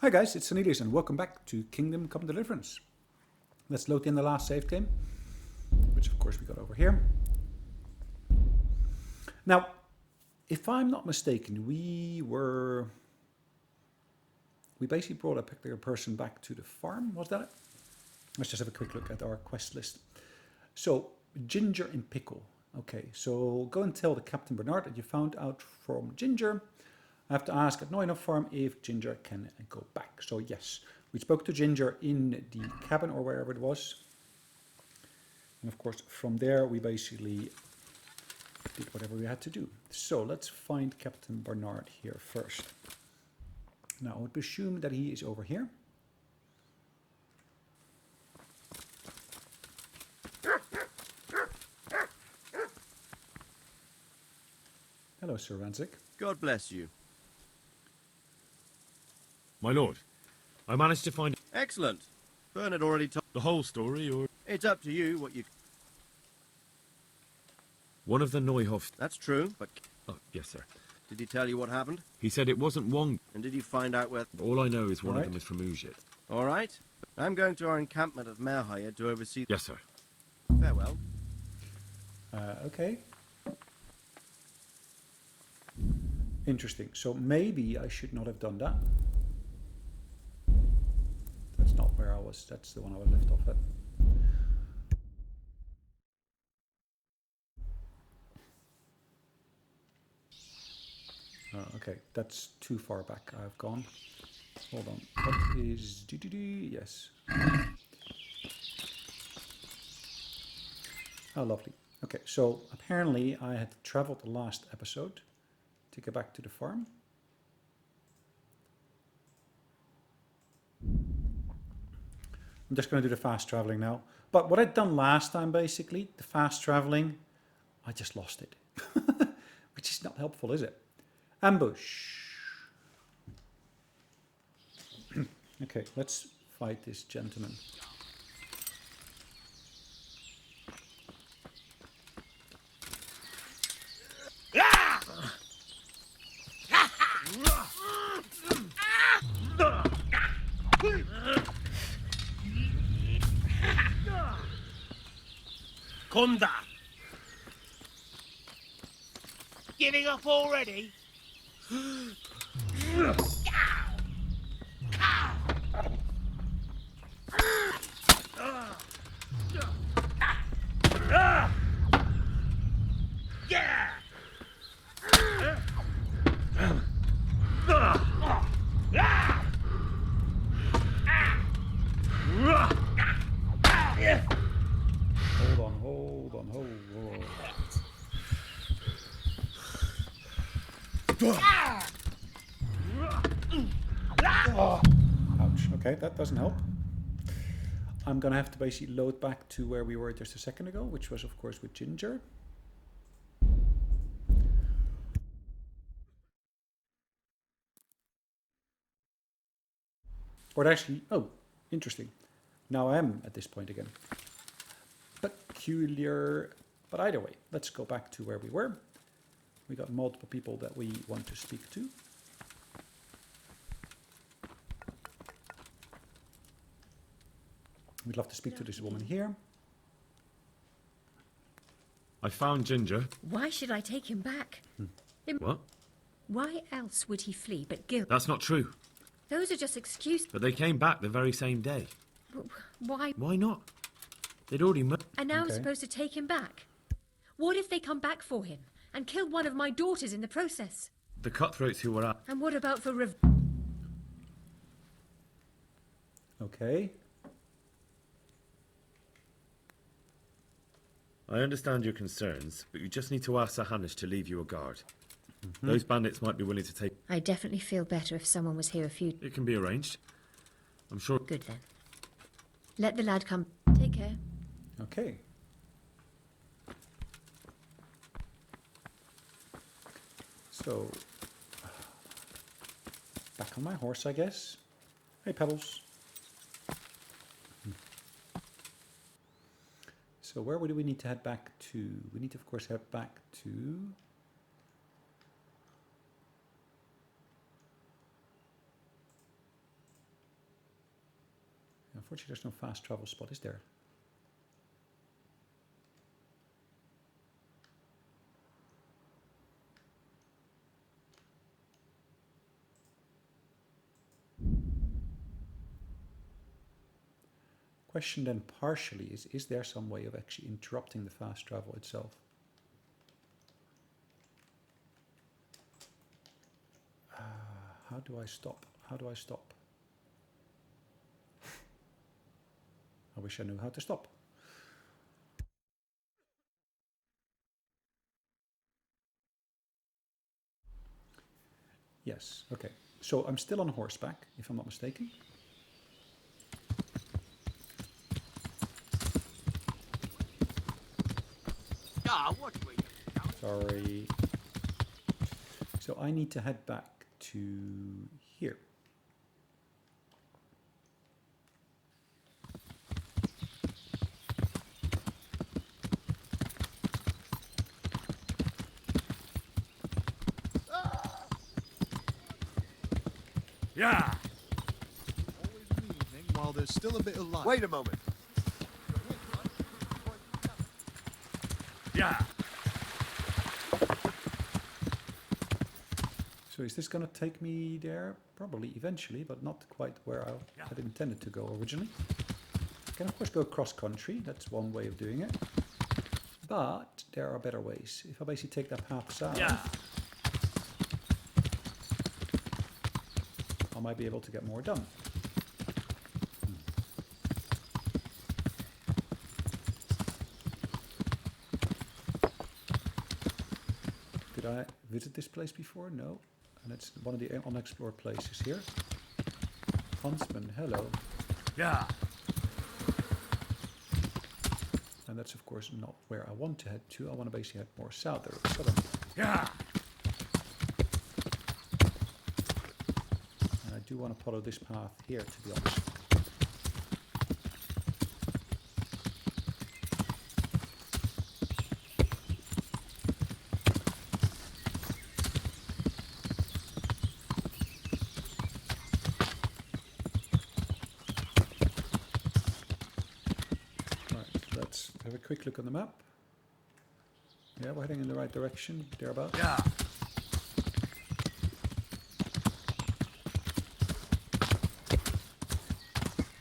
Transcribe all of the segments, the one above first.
Hi guys, it's Sonelias and welcome back to Kingdom Come Deliverance. Let's load in the last save game, which of course we got over here. Now, if I'm not mistaken, we basically brought a particular person back to the farm, was that it? Let's just have a quick look at our quest list. So, Ginger and Pickle. Okay, so go and tell the Captain Bernard that you found out from Ginger. I have to ask at Noina Farm if Ginger can go back. So yes, we spoke to Ginger in the cabin or wherever it was. And of course, from there, we basically did whatever we had to do. So let's find Captain Bernard here first. Now, I would presume that he is over here. Hello, Sir Ranzik. God bless you. My lord, I managed to find Excellent. Bernard already told... the whole story, or... It's up to you what you... One of the Neuhoff... That's true, but... Oh, yes, sir. Did he tell you what happened? He said it wasn't one... And did you find out where... All I know is one Right. of them is from Ujit. All right. I'm going to our encampment at Merhaya to oversee... Yes, sir. Farewell. Okay. Interesting. So maybe I should not have done that. That's not where I was. That's the one I was left off at. Okay, that's too far back. I've gone. Hold on. What is... Yes. Oh, lovely. Okay, so apparently I had traveled the last episode to get back to the farm. I'm just going to do the fast traveling now. But what I'd done last time, basically, the fast traveling, I just lost it. Which is not helpful, is it? Ambush. Okay, let's fight this gentleman. Konda! Giving up already? Yeah! Hold on. Ouch. Okay, that doesn't help. I'm gonna have to basically load back to where we were just a second ago, which was of course with Ginger. Or actually, oh, interesting. Now I am at this point again. Peculiar, but either way, let's go back to where we were. We got multiple people that we want to speak to. We'd love to speak to this woman here. I found Ginger. Why should I take him back? What? Why else would he flee but guilt? That's not true. Those are just excuses. But they came back the very same day. Why? Why not? They'd already And now I'm Okay. supposed to take him back? What if they come back for him and kill one of my daughters in the process? The cutthroats who were at... And what about for Okay. I understand your concerns, but you just need to ask Sahanish to leave you a guard. Those bandits might be willing to take... I definitely feel better if someone was here a few... It can be arranged. I'm sure... Good then. Let the lad come. Take care. Okay. So, back on my horse, I guess. Hey, Pebbles. So where do we need to head back to? We need to, of course, head back to... Unfortunately, there's no fast travel spot, is there? Question then partially is there some way of actually interrupting the fast travel itself? How do I stop? How do I stop? I wish I knew how to stop. Yes, okay. So I'm still on horseback, if I'm not mistaken. Sorry. So I need to head back to here. Yeah! Always in the evening while there's still a bit of light. Wait a moment. Yeah! So is this going to take me there? Probably eventually, but not quite where I had intended to go originally. I can of course go cross country, that's one way of doing it. But there are better ways. If I basically take that path south, I might be able to get more done. Did I visit this place before? No. And it's one of the unexplored places here. Huntsman, hello. Yeah! And that's of course not where I want to head to. I want to basically head more south or southern. Yeah! And I do want to follow this path here, to be honest. Have a quick look on the map. Yeah, we're heading in the right direction, thereabouts. Yeah!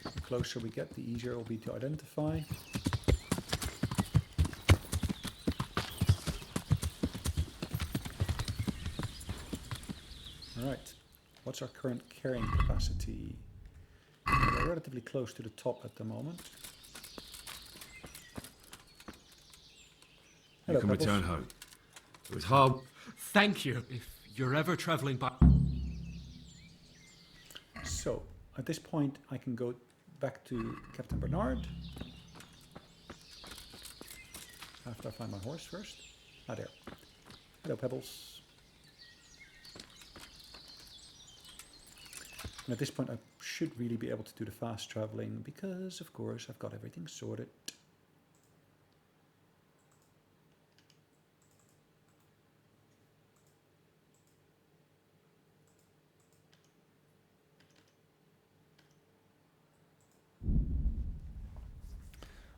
The closer we get, the easier it will be to identify. Alright, what's our current carrying capacity? We're relatively close to the top at the moment. You can Pebbles. return home. It was hard. Thank you. If you're ever travelling by... So, at this point, I can go back to Captain Bernard. After I find my horse first. Ah, there. Hello, Pebbles. And at this point, I should really be able to do the fast traveling because, of course, I've got everything sorted.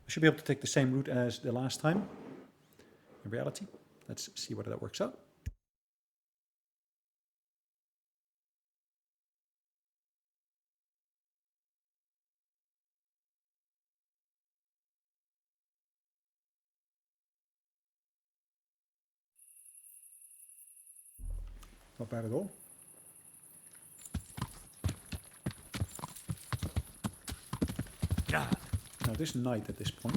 I should be able to take the same route as the last time, in reality. Let's see whether that works out. Not bad at all. Yeah! Now this knight at this point.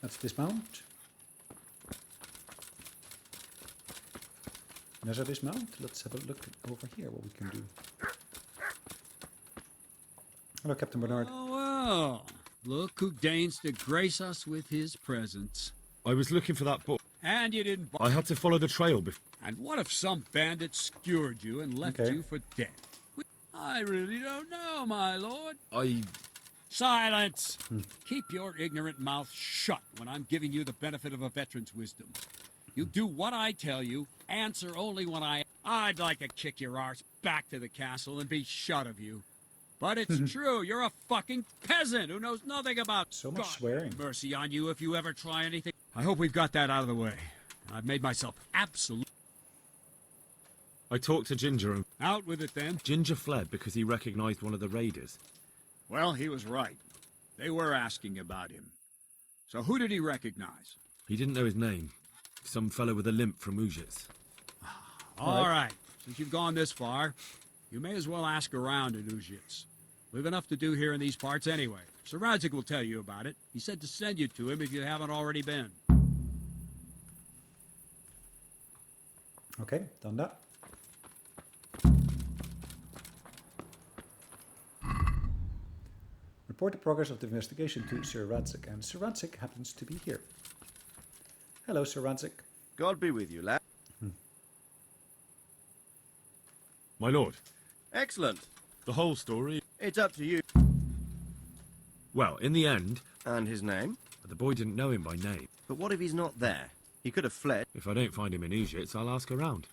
Let's dismount. And as I dismount, let's have a look over here what we can do. Hello, Captain Bernard. Oh, well, look who deigns to grace us with his presence. I was looking for that book. And you didn't... I had to follow the trail before. And what if some bandit skewered you and left Okay. you for dead? I really don't know, my lord. I... Silence! Keep your ignorant mouth shut when I'm giving you the benefit of a veteran's wisdom. You do what I tell you, answer only when I'd like to kick your arse back to the castle and be shut of you. But it's true, you're a fucking peasant who knows nothing about... So much God swearing. have mercy on you if you ever try anything. I hope we've got that out of the way. I've made myself absolute... I talked to Ginger and Out with it then. Ginger fled because he recognized one of the raiders. Well, he was right. They were asking about him. So who did he recognize? He didn't know his name. Some fellow with a limp from Ujits. All right. Since you've gone this far, you may as well ask around in Ujits. We've enough to do here in these parts anyway. Sir Radzik will tell you about it. He said to send you to him if you haven't already been. Okay, done that. Report the progress of the investigation to Sir Radzik, and Sir Radzik happens to be here. Hello, Sir Radzik. God be with you, lad. My lord, Excellent. the whole story... It's up to you. Well, in the end, And his name? the boy didn't know him by name. But what if he's not there? He could have fled. If I don't find him in Ujits, I'll ask around.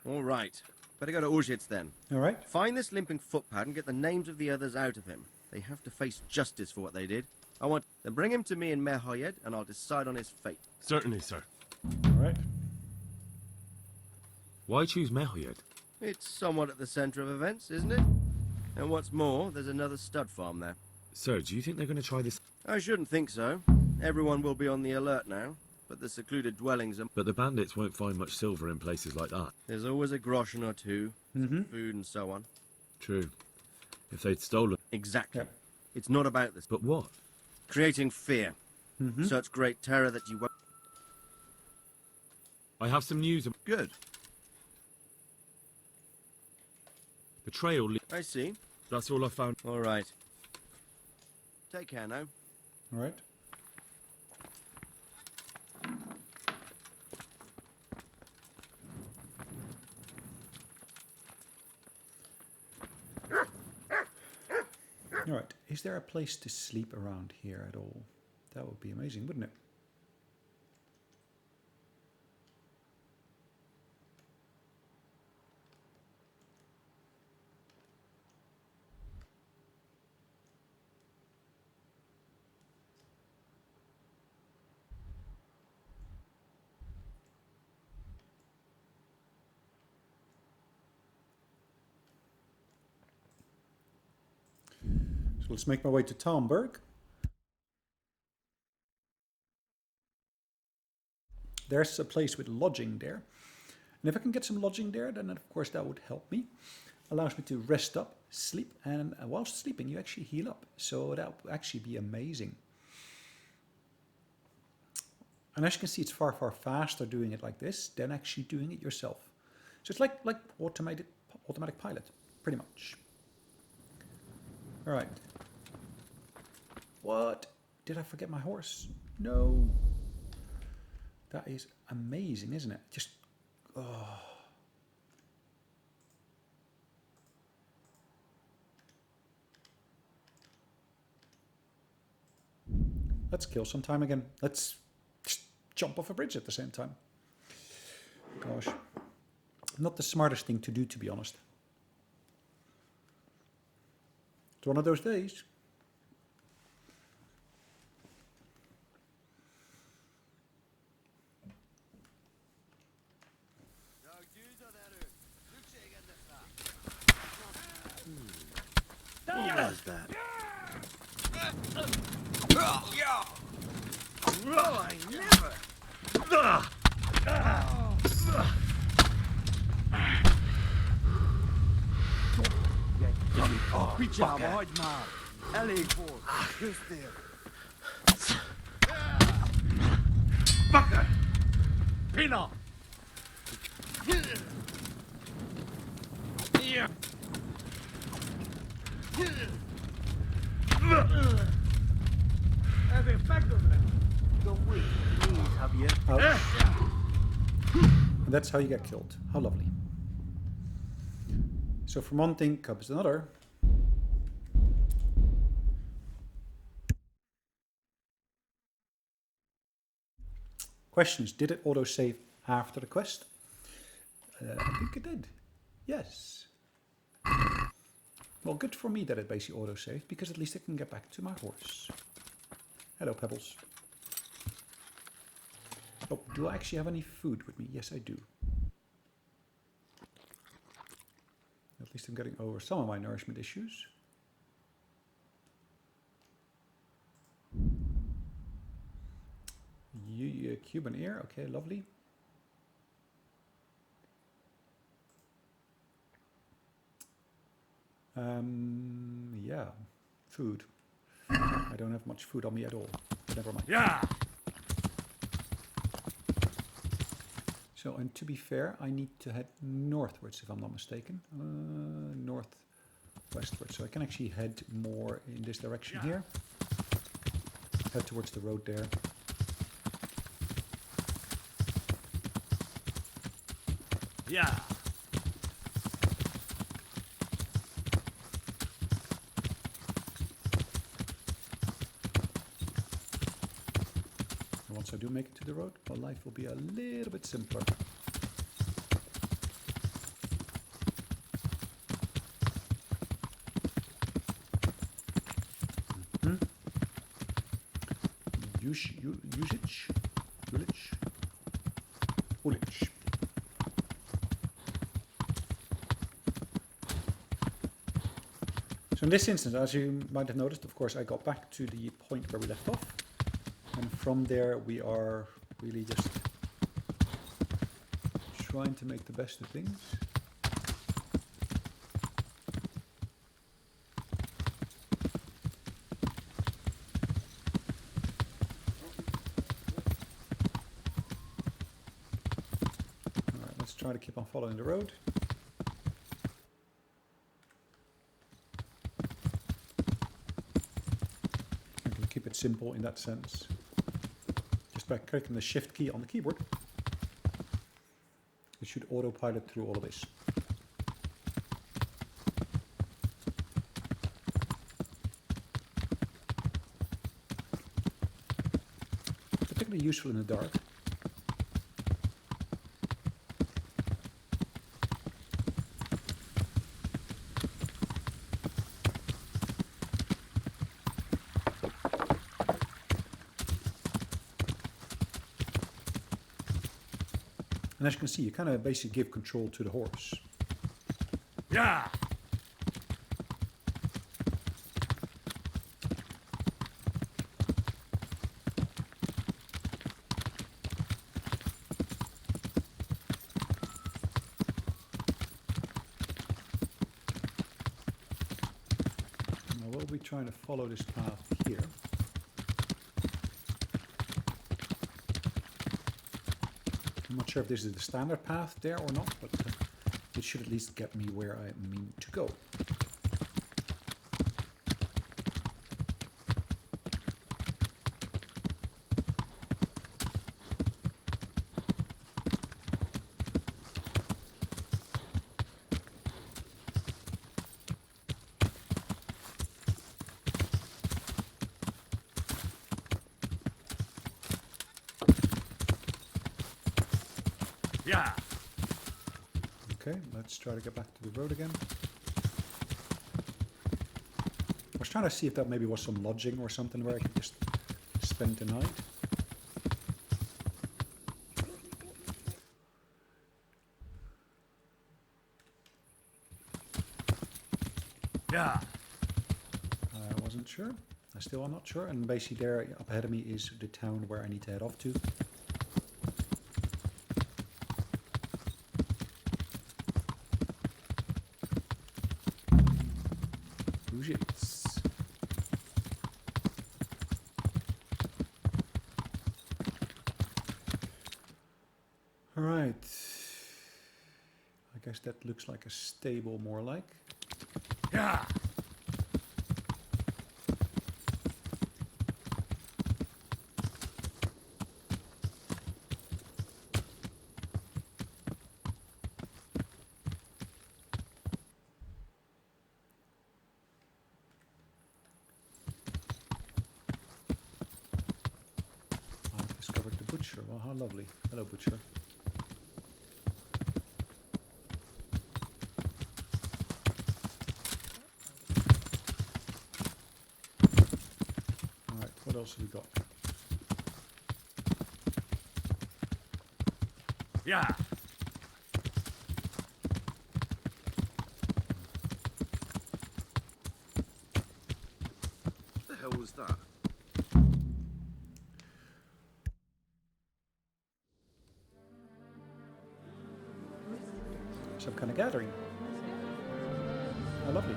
All right. Better go to Ujits then. All right. Find this limping footpad and get the names of the others out of him. They have to face justice for what they did. Then bring him to me in Merhoyed, and I'll decide on his fate. Certainly, sir. All right. Why choose Merhoyed? It's somewhat at the centre of events, isn't it? And what's more, there's another stud farm there. Sir, do you think they're going to try this? I shouldn't think so. Everyone will be on the alert now, but the secluded dwellings are... But the bandits won't find much silver in places like that. There's always a groschen or two, some food and so on. True. If they'd stolen... Exactly. Yep. It's not about this. But what? Creating fear. Such great terror that you won't... I have some news. Good. The trail... I see. That's all I found. All right. Take care now. All right. All right. Is there a place to sleep around here at all? That would be amazing, wouldn't it? So let's make my way to Talmberg. There's a place with lodging there. And if I can get some lodging there, then of course that would help me. Allows me to rest up, sleep, and whilst sleeping you actually heal up. So that would actually be amazing. And as you can see, it's far, far faster doing it like this than actually doing it yourself. So it's like automatic pilot, pretty much. All right. What? Did I forget my horse? No. That is amazing, isn't it? Just, oh. Let's kill some time again. Let's just jump off a bridge at the same time. Gosh. Not the smartest thing to do, to be honest. It's one of those days. What was that? I never... Fucker! Pino! Yeah. Oh. And that's how you get killed. How lovely. So from one thing comes another. Questions. Did it autosave after the quest? I think it did. Yes. Well, good for me that it basically autosaved, because at least I can get back to my horse. Hello, Pebbles. Oh, do I actually have any food with me? Yes, I do. At least I'm getting over some of my nourishment issues. Cuban ear, okay, lovely. Yeah, food. I don't have much food on me at all. But never mind. Yeah. So, and to be fair, I need to head northwards, if I'm not mistaken. Northwestwards. So I can actually head more in this direction here. Head towards the road there. Yeah. And once I do make it to the road, my life will be a little bit simpler. Ulich. So in this instance, as you might have noticed, of course, I got back to the point where we left off. And from there, we are really just trying to make the best of things. Alright, let's try to keep on following the road. Keep it simple in that sense. Just by clicking the shift key on the keyboard, it should autopilot through all of this. Particularly useful in the dark. And as you can see, you kind of basically give control to the horse. Yeah. Now we'll be trying to follow this path here. I'm not sure if this is the standard path there or not, but it should at least get me where I mean to go. Yeah. Okay, let's try to get back to the road again. I was trying to see if that maybe was some lodging or something where I could just spend the night. Yeah. I wasn't sure. I still am not sure. And basically there up ahead of me is the town where I need to head off to. Bougies. All right. I guess that looks like a stable more like. Yeah. I've discovered the butcher. Oh, how lovely. Hello, Butcher. Alright, what else have we got? Yeah. What the hell was that? Some kind of gathering. How lovely.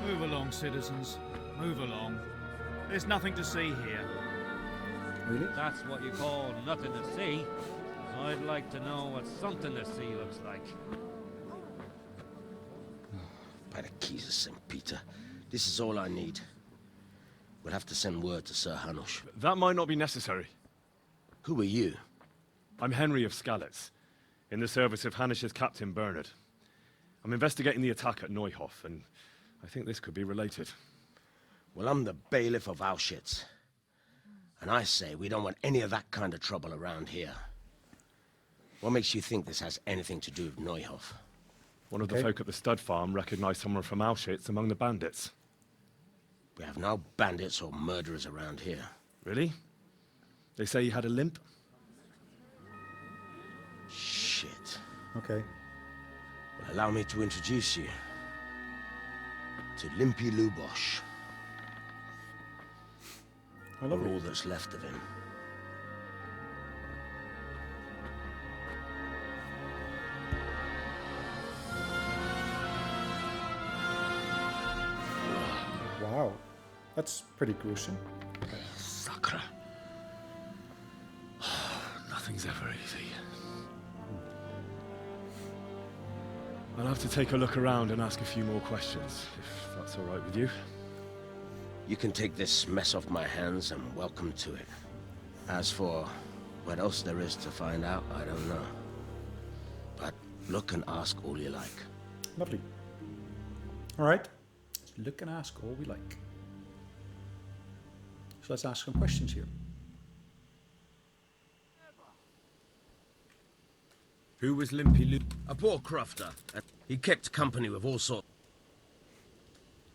Move along, citizens. Move along. There's nothing to see here. Really? That's what you call nothing to see. I'd like to know what something to see looks like. By the keys of St. Peter, this is all I need. We'll have to send word to Sir Hanush. That might not be necessary. Who are you? I'm Henry of Skalitz, in the service of Hanush's Captain Bernard. I'm investigating the attack at Neuhof, and I think this could be related. Well, I'm the bailiff of Auschwitz. And I say we don't want any of that kind of trouble around here. What makes you think this has anything to do with Neuhof? One of the folk at the stud farm recognized someone from Auschwitz among the bandits. We have no bandits or murderers around here. Really? They say he had a limp? Shit. Okay. Well, allow me to introduce you to Limpy Lubosh. How Or lovely. all that's left of him. Wow. That's pretty gruesome. Sacre. Nothing's ever easy. I'll have to take a look around and ask a few more questions, if that's all right with you. You can take this mess off my hands and welcome to it. As for what else there is to find out, I don't know. But look and ask all you like. Lovely. Alright. Let's look and ask all we like. So let's ask some questions here. Who was Limpy Lu? A poor crofter. He kept company with all sorts.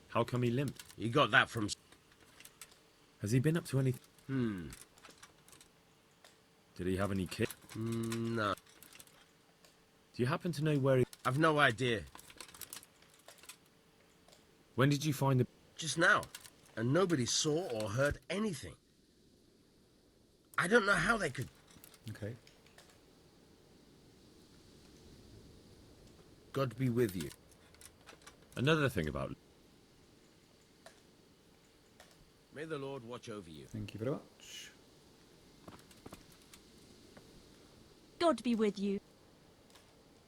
How come he limped? He got that from... Has he been up to anything? Did he have any kids? No. Do you happen to know where he... I've no idea. When did you find the... Just now. And nobody saw or heard anything. I don't know how they could... Okay. God be with you. Another thing about... May the Lord watch over you. Thank you very much. God be with you.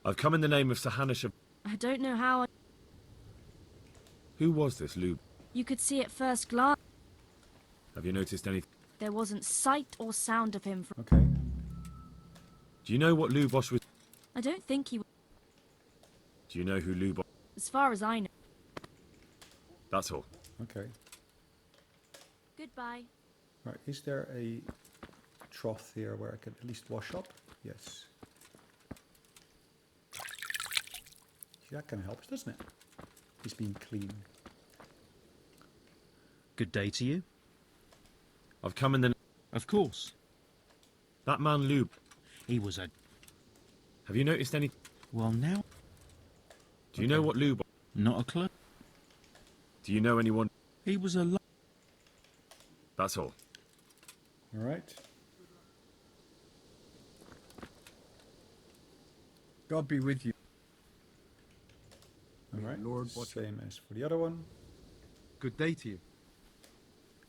I've come in the name of Sir Hanush of... I don't know how Who was this Lub? you could see at first glance. Have you noticed anything? There wasn't sight or sound of him. Okay. Do you know what Lubosh was... I don't think he was, Do you know who Lubosh... as far as I know. That's all. Okay. Goodbye. Right. Is there a trough here where I could at least wash up? Yes. See, that kind of helps, doesn't it? He's being clean. Good day to you. I've come in the... Of course. That man Lub... He was a... Have you noticed any... Well, now... Do you know what Lub... Not a clue. Do you know anyone... He was a... That's all. All right. God be with you. All right. Lord, watch Same as for the other one. Good day to you.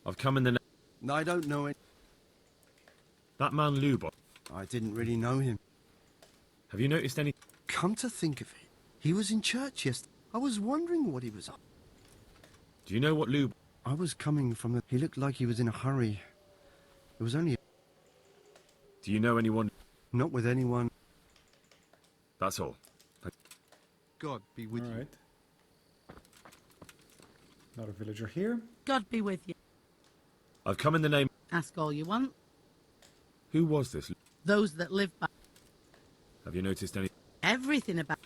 I've come in the... No, I don't know it. That man Lub... I didn't really know him. Have you noticed any... Come to think of it, he was in church yesterday. I was wondering what he was up. Do you know what Lub... I was coming from the... He looked like he was in a hurry. It was only... Do you know anyone... Not with anyone. That's all. God be with All you. right. Another villager here. God be with you. I've come in the name... Ask all you want. Who was this? Those that live by Have you noticed any... everything about.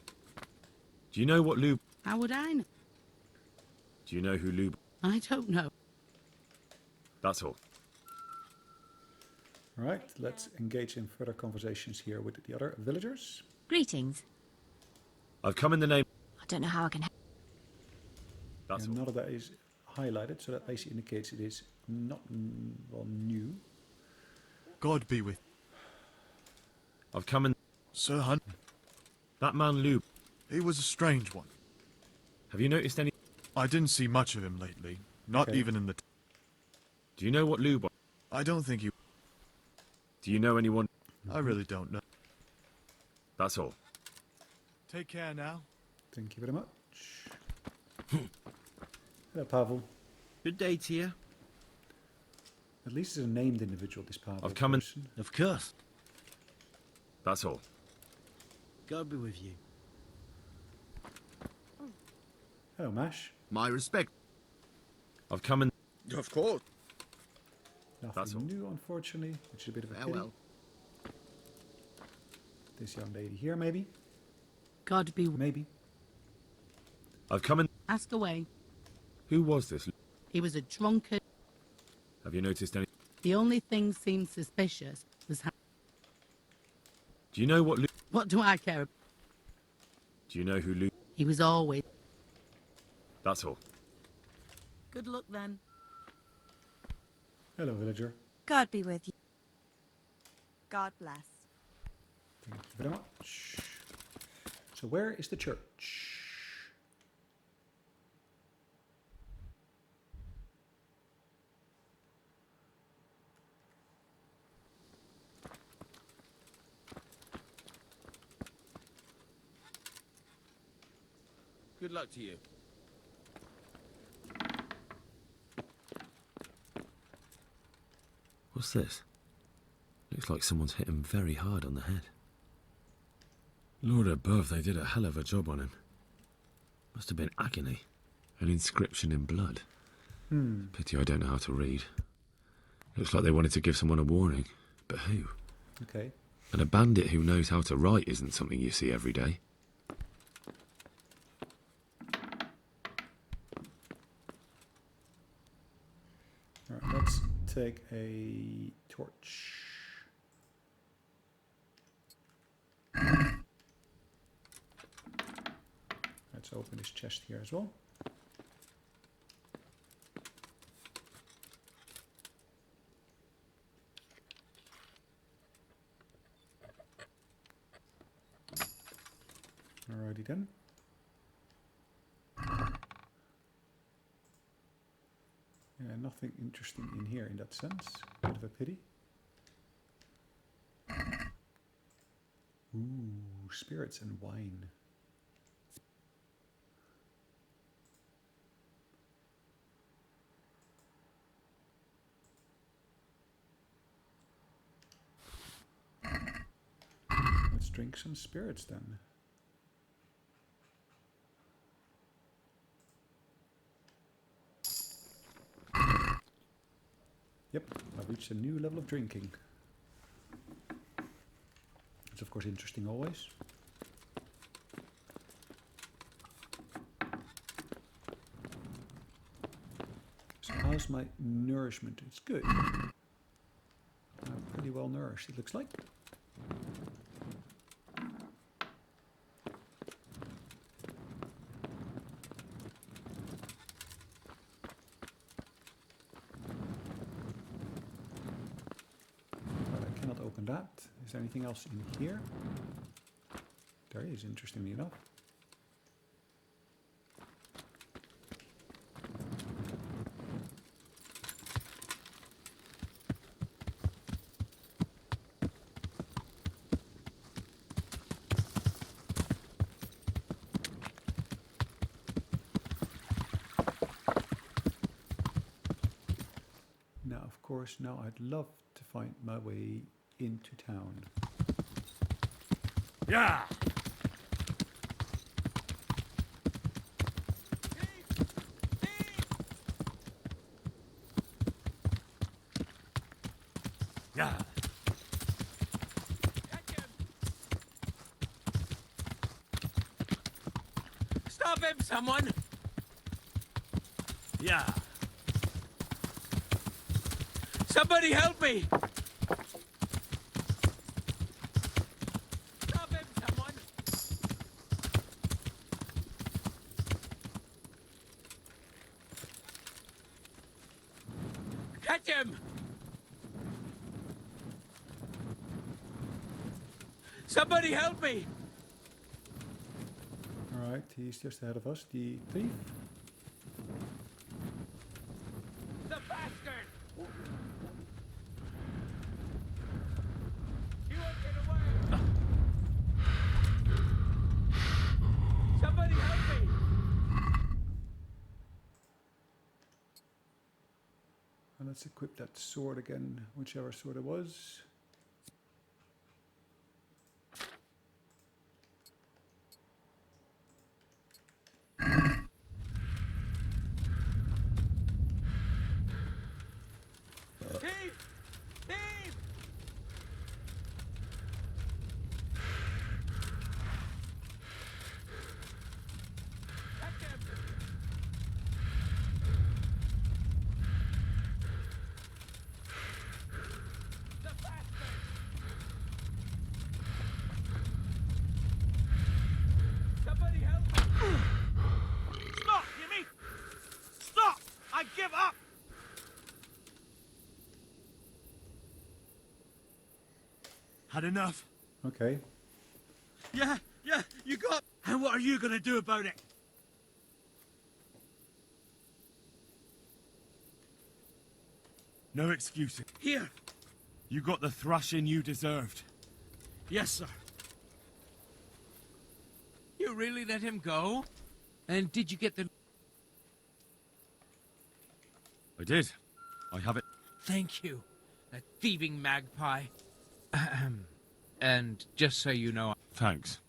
Do you know what Lube... How would I know? Do you know who Lube... I don't know. That's all. All right, let's engage in further conversations here with the other villagers. Greetings. I've come in the name... I don't know how I can help. That's And all. none of that is highlighted, so that basically indicates it is not, well, new. God be with I've come in... Sir Hunt. That man Lube... He was a strange one. Have you noticed any... I didn't see much of him lately. Not Okay. even in the... Do you know what Lube... I don't think he... Do you know anyone... I really don't know. That's all. Take care now. Thank you very much. Hello, Pavel. Good day to you. At least it's a named individual, this Pavel. I've come in... person. Of course. That's all. God be with you. Hello, Mash. My respect. I've come in... Of course. That's all. Nothing new, unfortunately, which is a bit of a pity. Farewell. This young lady here, maybe? God be. Maybe. I've come in... Ask away. Who was this? He was a drunkard. Have you noticed any... The only thing seemed suspicious was how. Do you know what Lube... What do I care? Do you know who Lube... He was always. That's all. Good luck then. Hello, villager. God be with you. God bless. Thank you very much. So where is the church? Good luck to you. What's this? Looks like someone's hit him very hard on the head. Lord above, they did a hell of a job on him. Must have been agony. An inscription in blood. Pity I don't know how to read. Looks like they wanted to give someone a warning. But who? Okay. And a bandit who knows how to write isn't something you see every day. Alright, let's take a torch. Let's open this chest here as well. Alrighty then. Yeah, nothing interesting in here in that sense. Bit of a pity. Ooh, spirits and wine. Let's drink some spirits then. Yep, I've reached a new level of drinking. It's of course interesting always. So how's my nourishment? It's good. I'm pretty well nourished, it looks like. Open that. Is there anything else in here? There is, interestingly enough. Now, of course, now I'd love to find my way into town. Yeah. Yeah. Stop him, someone! Yeah. Somebody help me! Stop him, someone! Catch him! Somebody help me! Alright, he's just ahead of us, the thief. The bastard! He won't get away! Somebody help me! And let's equip that sword again, whichever sword it was. Thief! Thief! Catch him! The bastard! Somebody help me! Stop, Jimmy! Stop! I give up! Had enough? Okay. Yeah, you got... And what are you gonna do about it? No excuses. Here! You got the thrashing you deserved. Yes, sir. You really let him go? And did you get the... I did. I have it. Thank you, that thieving magpie. Ahem. And just so you know... Thanks.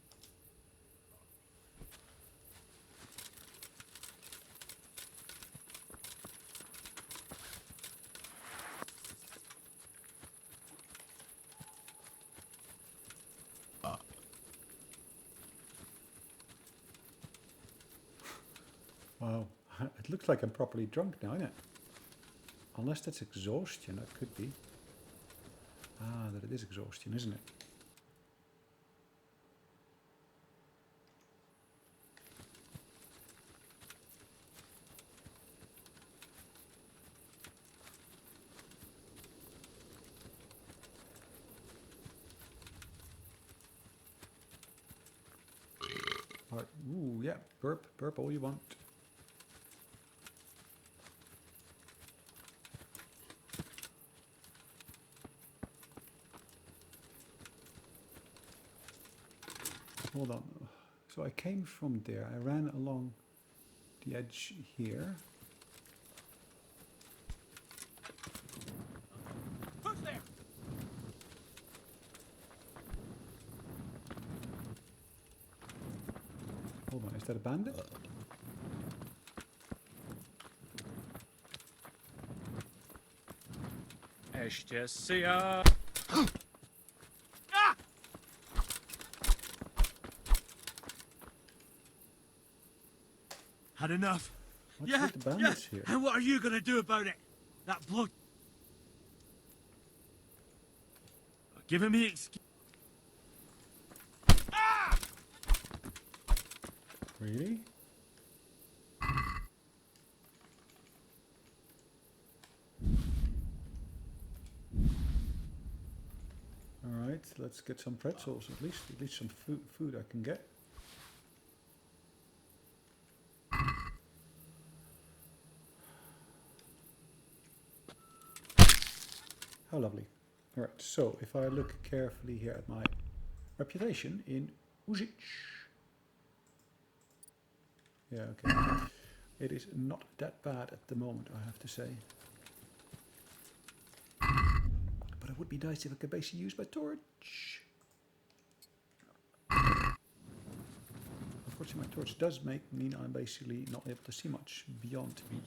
Wow, it looks like I'm properly drunk now, isn't it? Unless that's exhaustion, that could be. Ah, that it is exhaustion, isn't it? Alright, ooh, yeah, burp all you want. Hold on. So I came from there. I ran along the edge here. Who's there? Hold on, is that a bandit? Jeszcze see Had enough? What's with the bandits here? And what are you gonna do about it? That bloke... Giving me excuse... Really? Alright, let's get some pretzels at least some food I can get. How lovely. Alright, so if I look carefully here at my reputation in Užić. Yeah, okay. It is not that bad at the moment, I have to say. But it would be nice if I could basically use my torch. Unfortunately, my torch does mean I'm basically not able to see much beyond me.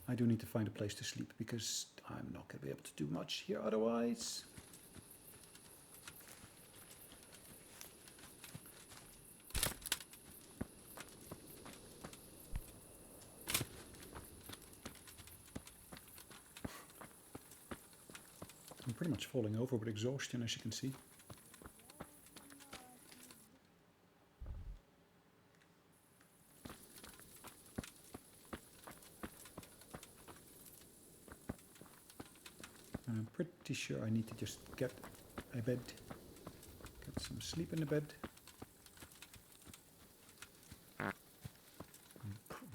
I do need to find a place to sleep because I'm not going to be able to do much here otherwise. I'm pretty much falling over with exhaustion, as you can see. And I'm pretty sure I need to just get a bed, get some sleep in the bed.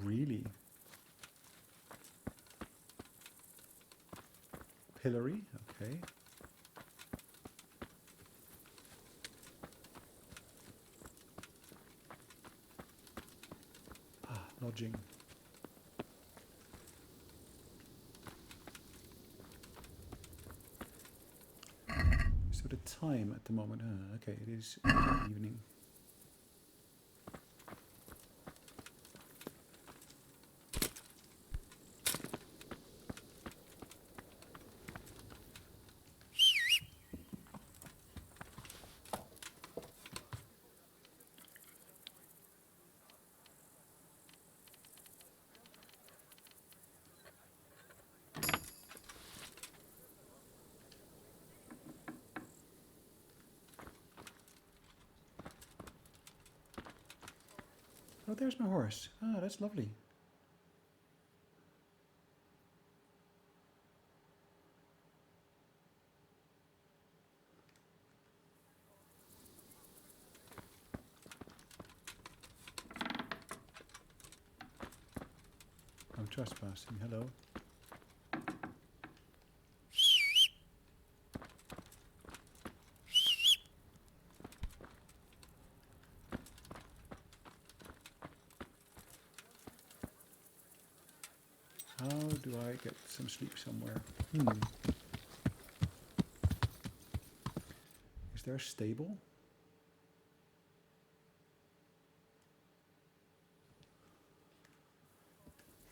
Really? Pillory, okay. Ah, lodging. So the time at the moment, okay, it is evening. Oh, there's my horse. Ah, that's lovely. I'm trespassing, hello. How do I get some sleep somewhere? Is there a stable?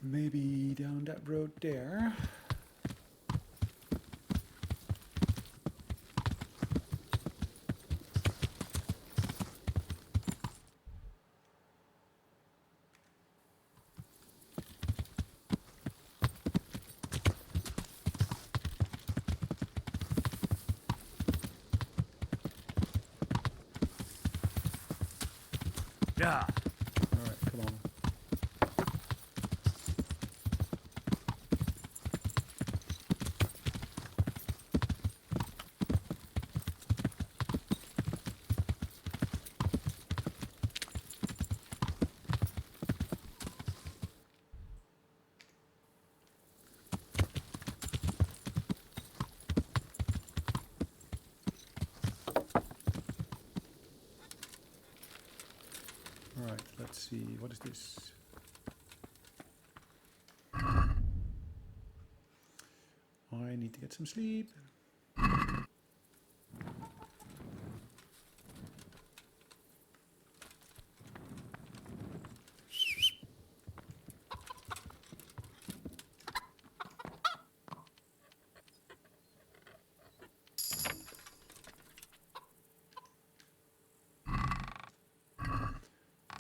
Maybe down that road there. Yeah. All right, come on. All right, let's see. What is this? I need to get some sleep.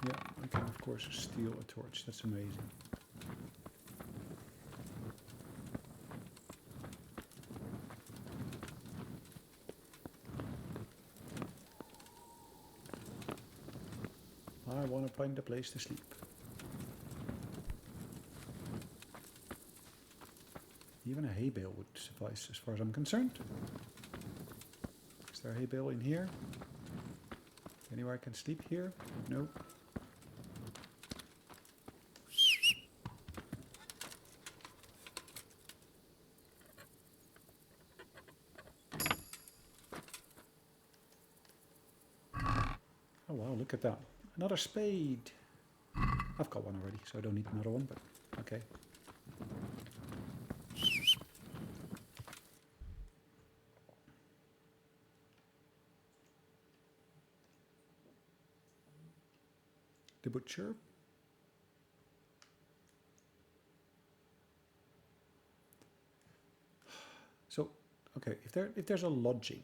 Yeah, I can of course steal a torch. That's amazing. I want to find a place to sleep. Even a hay bale would suffice as far as I'm concerned. Is there a hay bale in here? Anywhere I can sleep here? Nope. Oh wow, look at that. Another spade. I've got one already, so I don't need another one, but okay. The butcher. So, okay, if there's a lodging.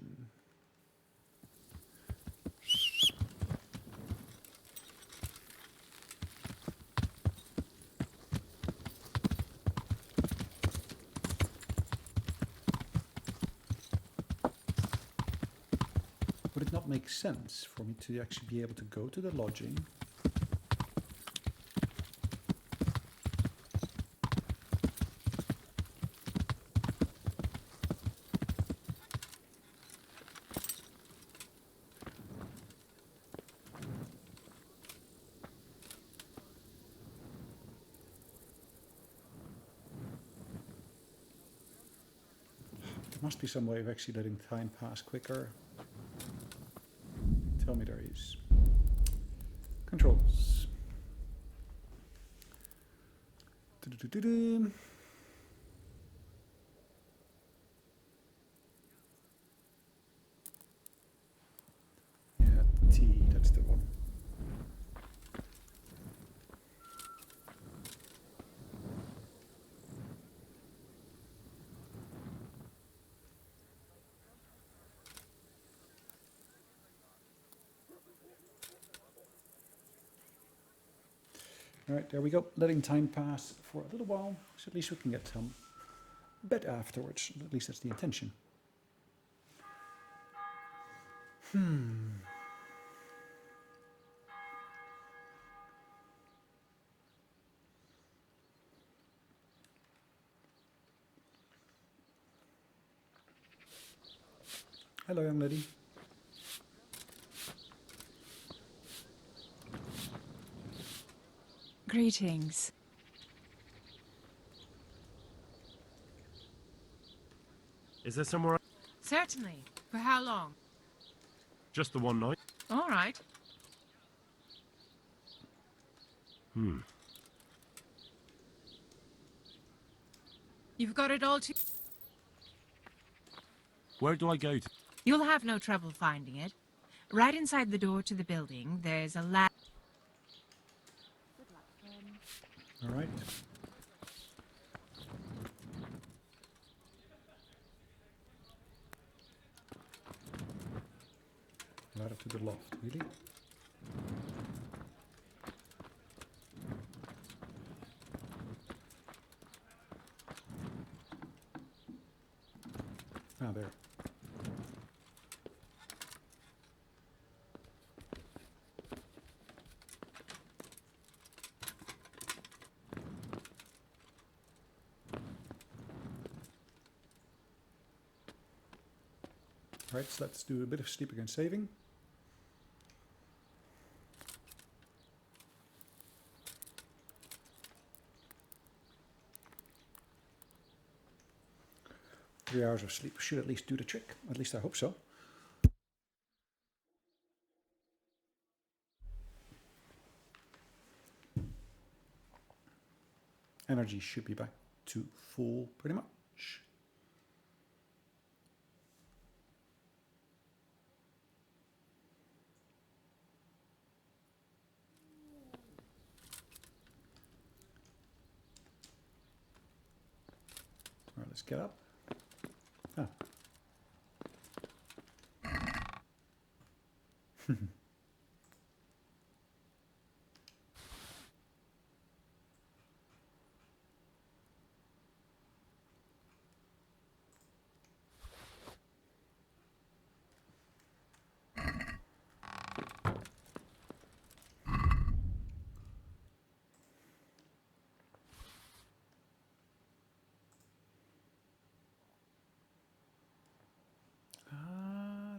Would it not make sense for me to actually be able to go to the lodging? There must be some way of actually letting time pass quicker. Tell me there is. Controls. Do-do-do-do-do. Yeah, T, that's the one. All right, there we go. Letting time pass for a little while, so at least we can get some bed afterwards. At least that's the intention. Hello, young lady. Greetings. Is there somewhere? Certainly. For how long? Just the one night? All right. You've got it all to... Where do I go to? You'll have no trouble finding it. Right inside the door to the building, there's a ladder. All right. Ladder to the loft, really? Ah, there. Right, so let's do a bit of sleeping and saving. Three hours of sleep should at least do the trick. At least I hope so. Energy should be back to full pretty much. All right, let's get up. Ah.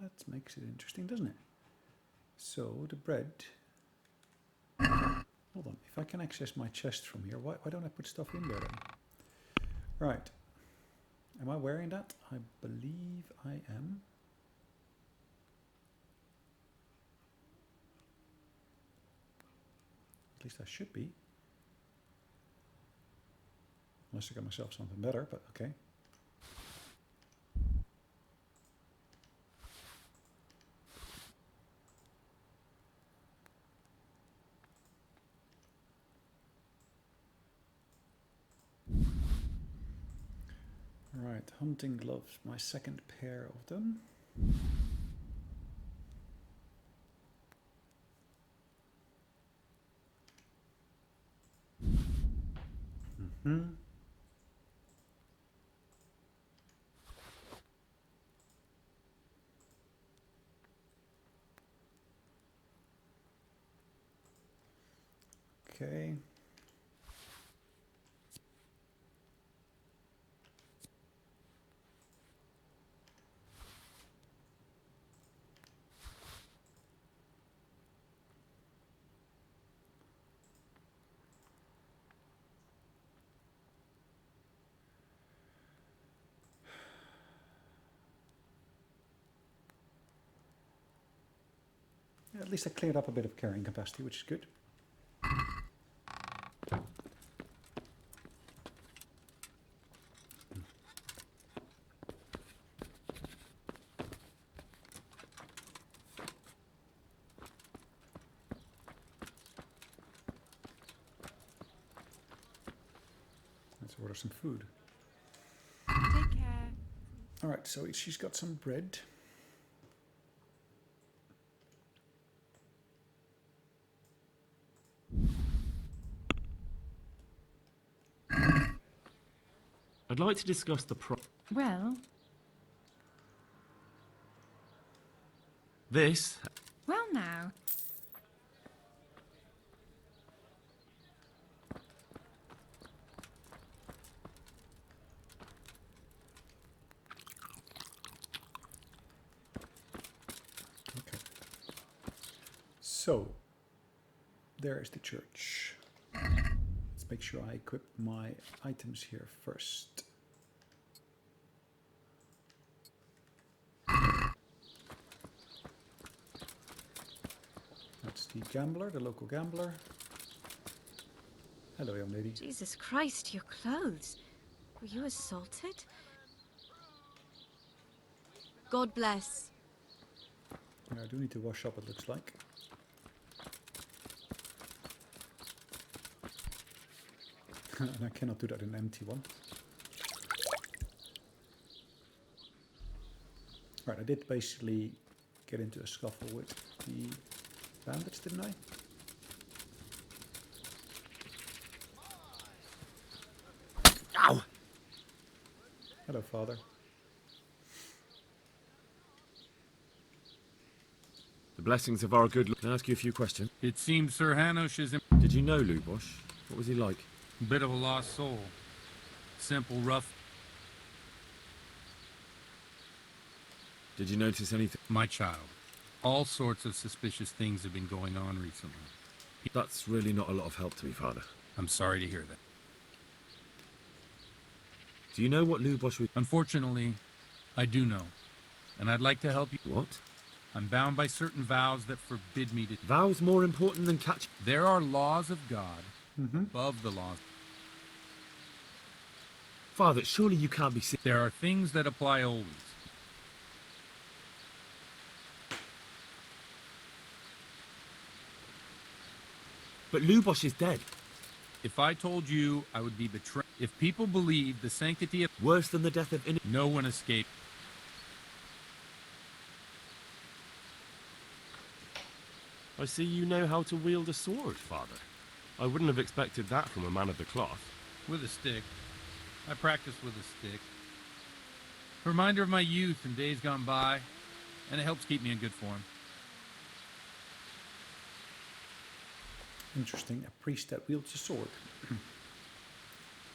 That makes it interesting, doesn't it? So the bread. Hold on, if I can access my chest from here, why don't I put stuff in there then? Right. Am I wearing that? I believe I am. At least I should be. Unless I got myself something better, but okay. Right, hunting gloves, my second pair of them. Okay. Yeah, at least I cleared up a bit of carrying capacity, which is good. Let's order some food. Take care. Alright, so she's got some bread. I'd like to discuss the Well, This. well now. Okay. So, there is the church. Let's make sure I equip my items here first. That's the gambler, the local gambler. Hello, young lady. Jesus Christ, your clothes. Were you assaulted? God bless. Yeah, I do need to wash up, it looks like. And I cannot do that in an empty one. Right, I did basically get into a scuffle with the bandits, didn't I? Ow! Hello, Father. The blessings of our good Lord. Can I ask you a few questions? It seems Sir Hanush is Did you know Lubosh? What was he like? a bit of a lost soul. Simple, rough. Did you notice anything? My child. All sorts of suspicious things have been going on recently. That's really not a lot of help to me, Father. I'm sorry to hear that. Do you know what Lubosh was? Unfortunately, I do know. And I'd like to help you. What? I'm bound by certain vows that forbid me to... Vows more important than catch... There are laws of God above the laws. Father, surely you can't be... There are things that apply always. But Lubosh is dead. If I told you, I would be betrayed. If people believe the sanctity of... Worse than the death of... No one escaped. I see you know how to wield a sword, Father. I wouldn't have expected that from a man of the cloth. With a stick. I practice with a stick. A reminder of my youth and days gone by, and it helps keep me in good form. Interesting, a priest that wields a sword.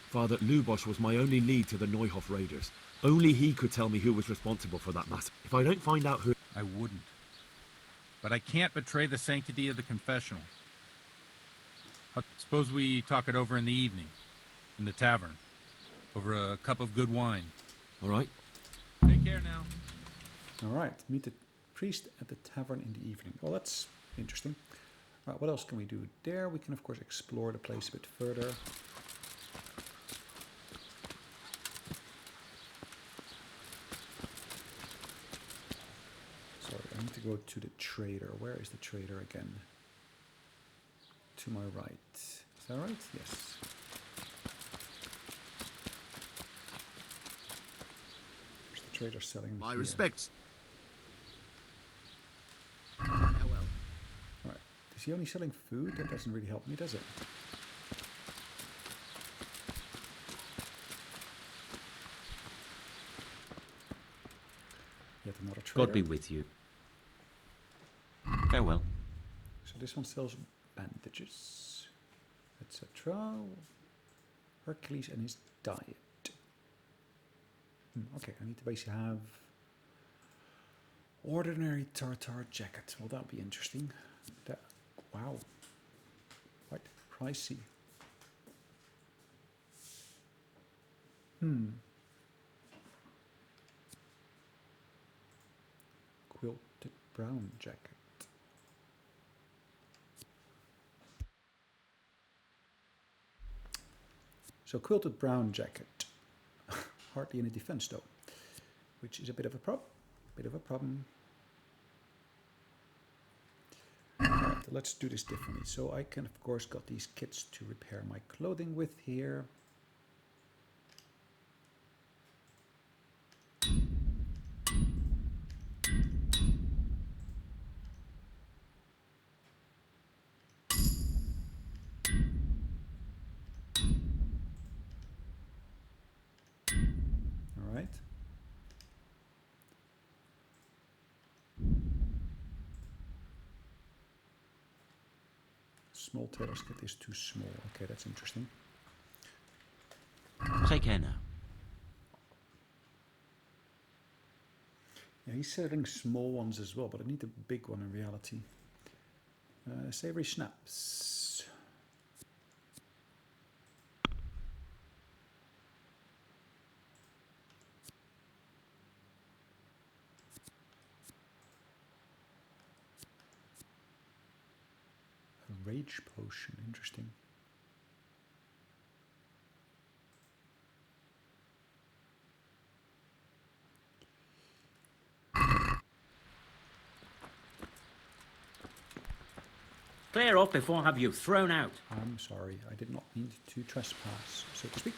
Father, Lubosh was my only lead to the Neuhof raiders. Only he could tell me who was responsible for that massacre. If I don't find out who... I wouldn't. But I can't betray the sanctity of the confessional. Suppose we talk it over in the evening, in the tavern, over a cup of good wine. All right. Take care now. All right, meet the priest at the tavern in the evening. Well, that's interesting. Right, what else can we do there? We can of course explore the place a bit further. Sorry, I need to go to the trader. Where is the trader again? To my right. Is that right? Yes. Where's the trader selling? My here? respects. Right. Is he only selling food? That doesn't really help me, does it? Yet another trader. God be with you. Farewell. So this one sells bandages, etc. Hercules and his diet. Okay, I need to basically have ordinary tartar jacket. Well, that'll be interesting. That, wow, quite pricey. Quilted brown jacket. So quilted brown jacket, hardly any defense though, which is a bit of a problem. Right, let's do this differently. So I can of course got these kits to repair my clothing with here. All right. Small tailor's kit is too small. Okay, that's interesting. Take care now. Yeah, he's selling small ones as well, but I need a big one in reality. Savory schnapps. A rage potion, interesting. Clear off before I have you thrown out. I'm sorry, I did not mean to trespass, so to speak.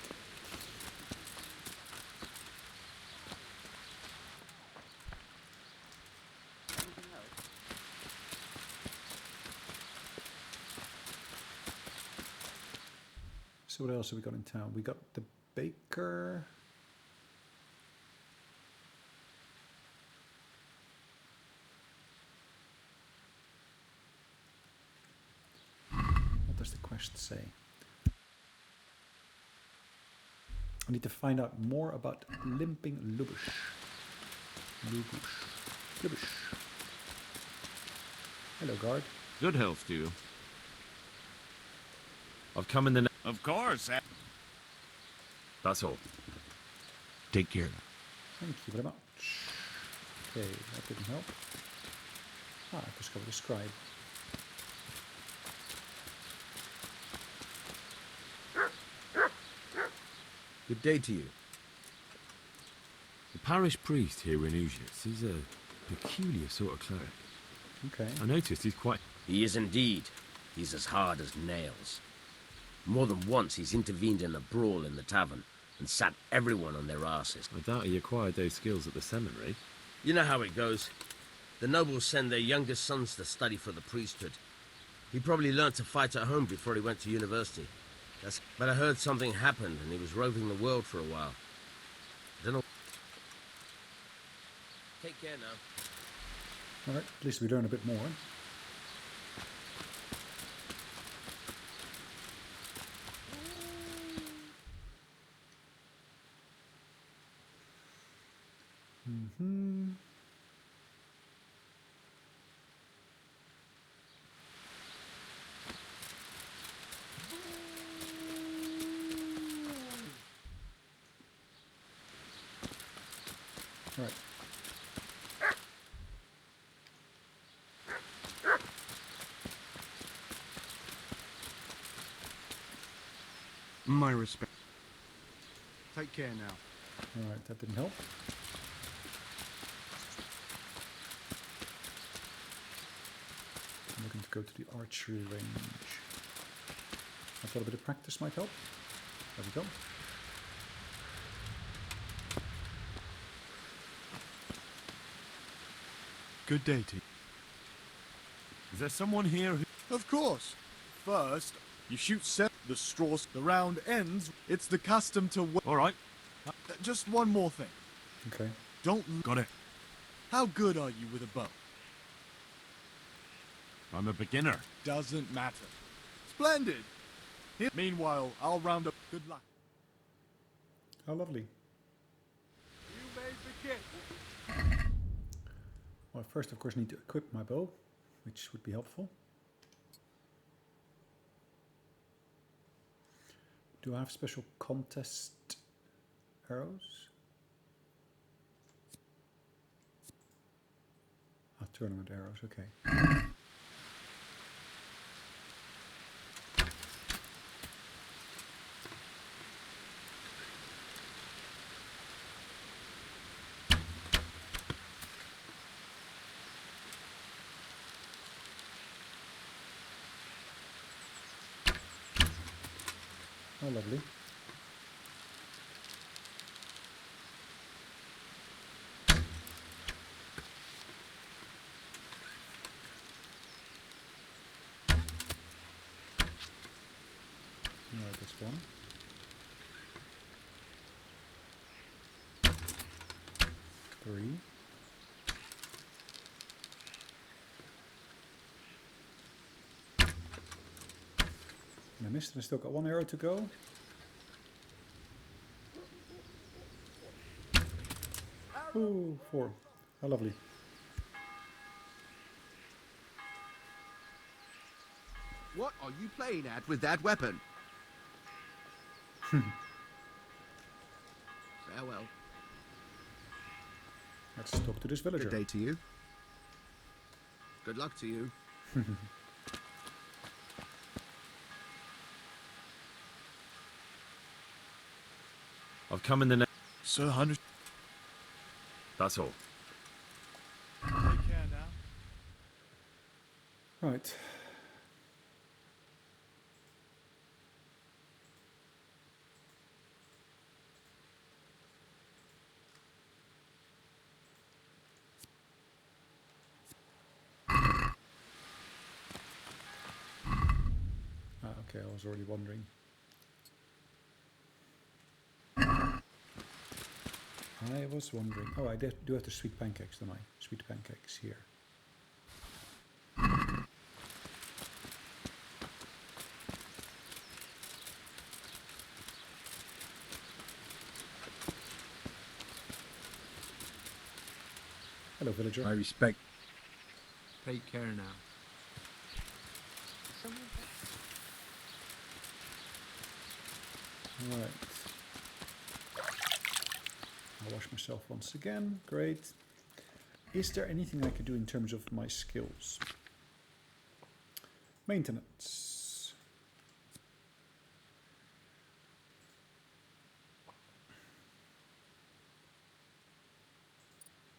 So what else have we got in town? We got the baker. What does the quest say? I need to find out more about Limping Lubush. Lubush. Hello, guard. Good health to you. I've come in the... Of course. That's all. Take care. Thank you very much. Okay, that didn't help. I've discovered a scribe. Good day to you. The parish priest here in Uzhitz is a peculiar sort of cleric. Okay. I noticed he's quite... He is indeed. He's as hard as nails. More than once he's intervened in a brawl in the tavern and sat everyone on their asses. I doubt he acquired those skills at the seminary. You know how it goes. The nobles send their youngest sons to study for the priesthood. He probably learned to fight at home before he went to university. But I heard something happened and he was roving the world for a while. I don't know. Take care now. Alright, at least we learn a bit more. Right. My respect. Take care now. Alright, that didn't help. I'm looking to go to the archery range. I thought a bit of practice might help. There we go. Good day to you. Is there someone here who... Of course. First, you shoot the straws, the round ends. It's the custom to... All right. Just one more thing. Okay. Don't... Got it. How good are you with a bow? I'm a beginner. Doesn't matter. Splendid. Meanwhile, I'll round up. Good luck. How lovely. You may begin. Well, first, of course, need to equip my bow, which would be helpful. Do I have special contest arrows? Ah, tournament arrows, okay. Oh, lovely. Right, this one. Three. And I missed, and I still got one arrow to go. Ooh, 4. How lovely. What are you playing at with that weapon? Farewell. Let's talk to this villager. Good day to you. Good luck to you. I've come in the name. Sir, 100. That's all. Take care now. Right. Okay, I was already wondering. I was wondering. Oh, I do have the sweet pancakes, don't I? Sweet pancakes here. Hello, villager. I respect. Take care now. Alright. I'll wash myself once again. Great. Is there anything I could do in terms of my skills? Maintenance.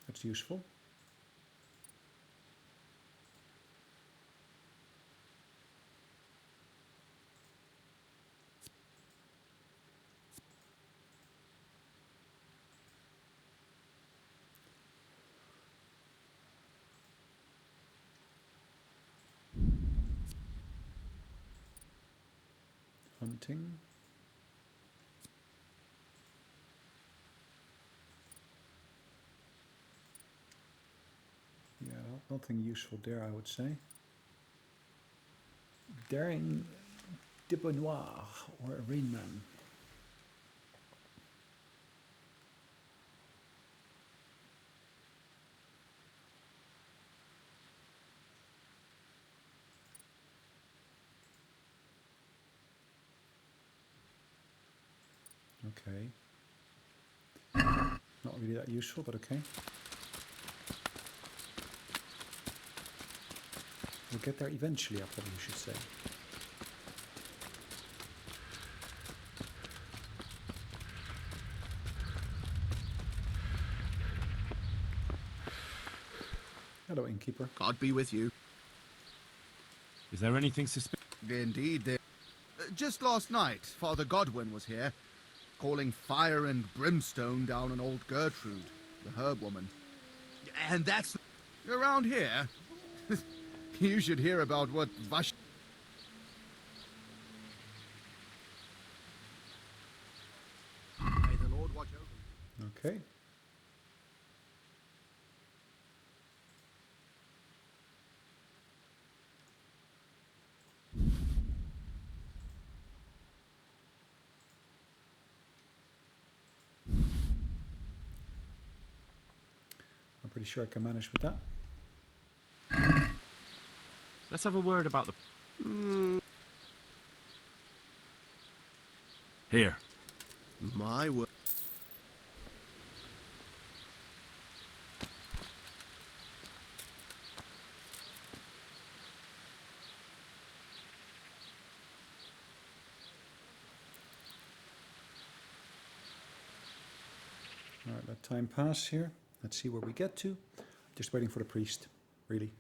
That's useful. Hunting. Yeah, nothing useful there, I would say. Daring Debonoir or a Rainman. Okay. Not really that useful, but okay. We'll get there eventually, I probably should say. Hello, innkeeper. God be with you. Is there anything suspicious? Indeed, there. Just last night, Father Godwin was here, calling fire and brimstone down on old Gertrude, the herb woman. And that's... Around here, you should hear about what Vash... May the Lord watch over you. Okay. I'm pretty sure I can manage with that. Let's have a word about the... Here. My word. All right, let time pass here. Let's see where we get to. Just waiting for the priest, really.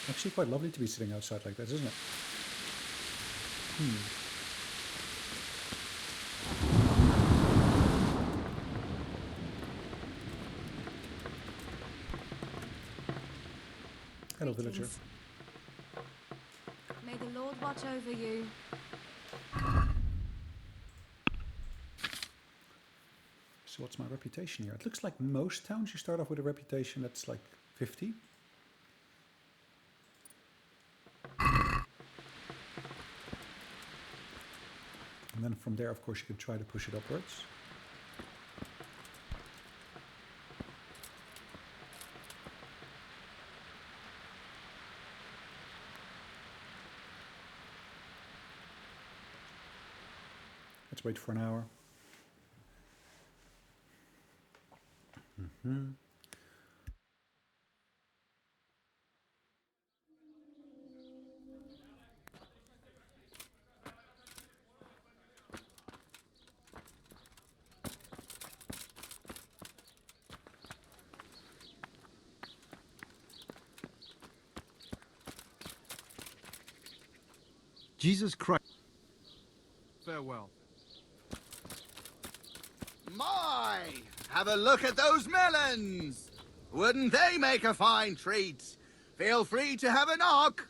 Actually quite lovely to be sitting outside like this, isn't it? Hello, villager. May the Lord watch over you. So what's my reputation here? It looks like most towns you start off with a reputation that's like 50. And then from there, of course, you can try to push it upwards. Let's wait for an hour. Jesus Christ. Farewell. My! Have a look at those melons! Wouldn't they make a fine treat? Feel free to have a knock.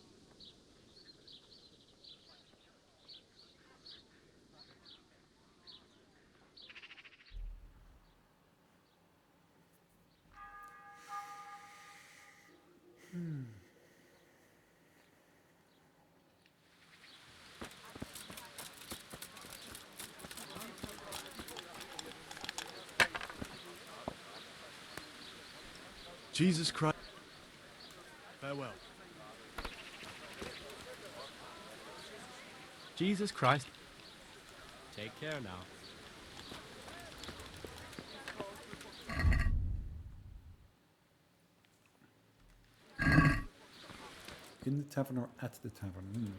Jesus Christ. Farewell. Jesus Christ. Take care now. In the tavern or at the tavern?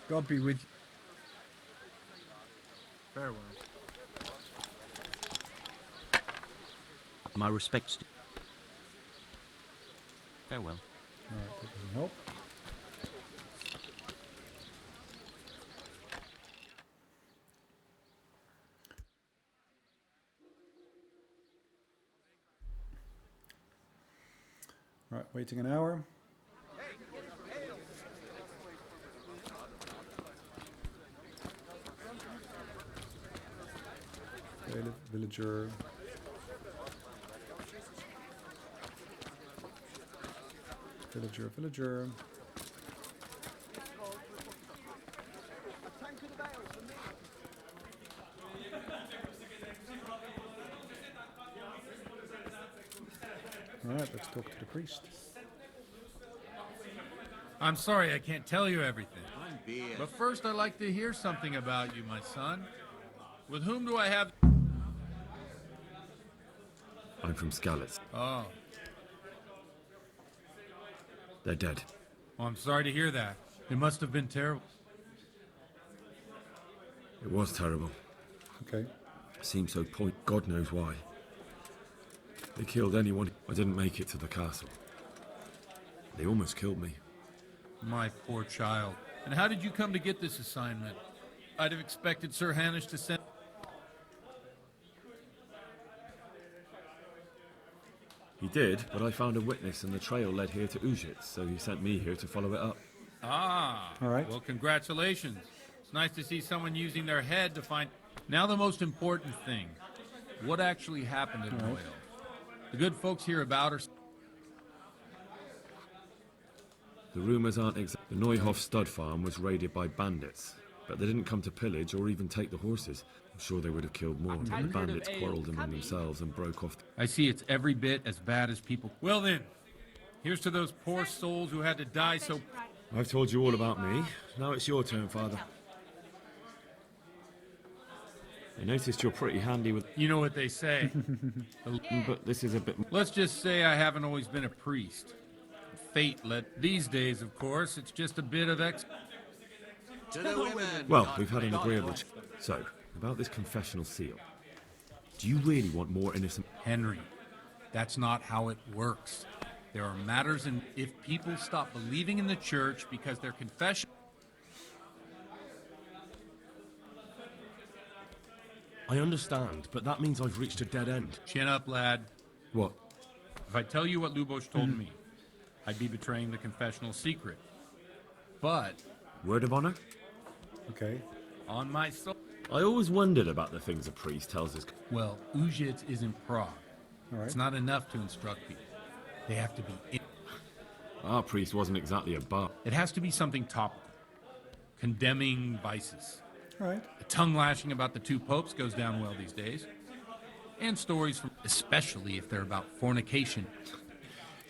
God be with you. Farewell. My respects to... Farewell. Alright, that doesn't help. Right, waiting an hour. Villager. Villager. Alright, let's talk to the priest. I'm sorry I can't tell you everything. But first I'd like to hear something about you, my son. With whom do I have... I'm from Skalitz. Oh. They're dead. Well, I'm sorry to hear that. It must have been terrible. It was terrible. Okay. Seemed so God knows why. They killed anyone. I didn't make it to the castle. They almost killed me. My poor child. And how did you come to get this assignment? I'd have expected Sir Hanish to send... He did, but I found a witness and the trail led here to Ujits, so he sent me here to follow it up. Ah. All right. Well, congratulations. It's nice to see someone using their head to find... Now the most important thing. What actually happened at Royal? The good folks here about are... The rumours aren't exact. The Neuhof stud farm was raided by bandits, but they didn't come to pillage or even take the horses. I'm sure they would have killed more, but the bandits quarrelled among themselves and broke off. I see it's every bit as bad as people... Well then, here's to those poor souls who had to die so... I've told you all about me. Now it's your turn, Father. I noticed you're pretty handy with... You know what they say. But this is a bit... Let's just say I haven't always been a priest. Fate led... These days, of course, it's just a bit of Well, we've had an agreeable... So, about this confessional seal. Do you really want more innocent... Henry, that's not how it works. There are matters in... If people stop believing in the church because their confession... I understand, but that means I've reached a dead end. Chin up, lad. What? If I tell you what Lubosh told me, I'd be betraying the confessional secret. But... Word of honor? Okay. On my soul... I always wondered about the things a priest tells us. Well, Ujits is in Prague. All right. It's not enough to instruct people. They have to be in... Our priest wasn't exactly a bar. It has to be something topical. Condemning vices. All right. The tongue lashing about the two popes goes down well these days. And stories from... Especially if they're about fornication.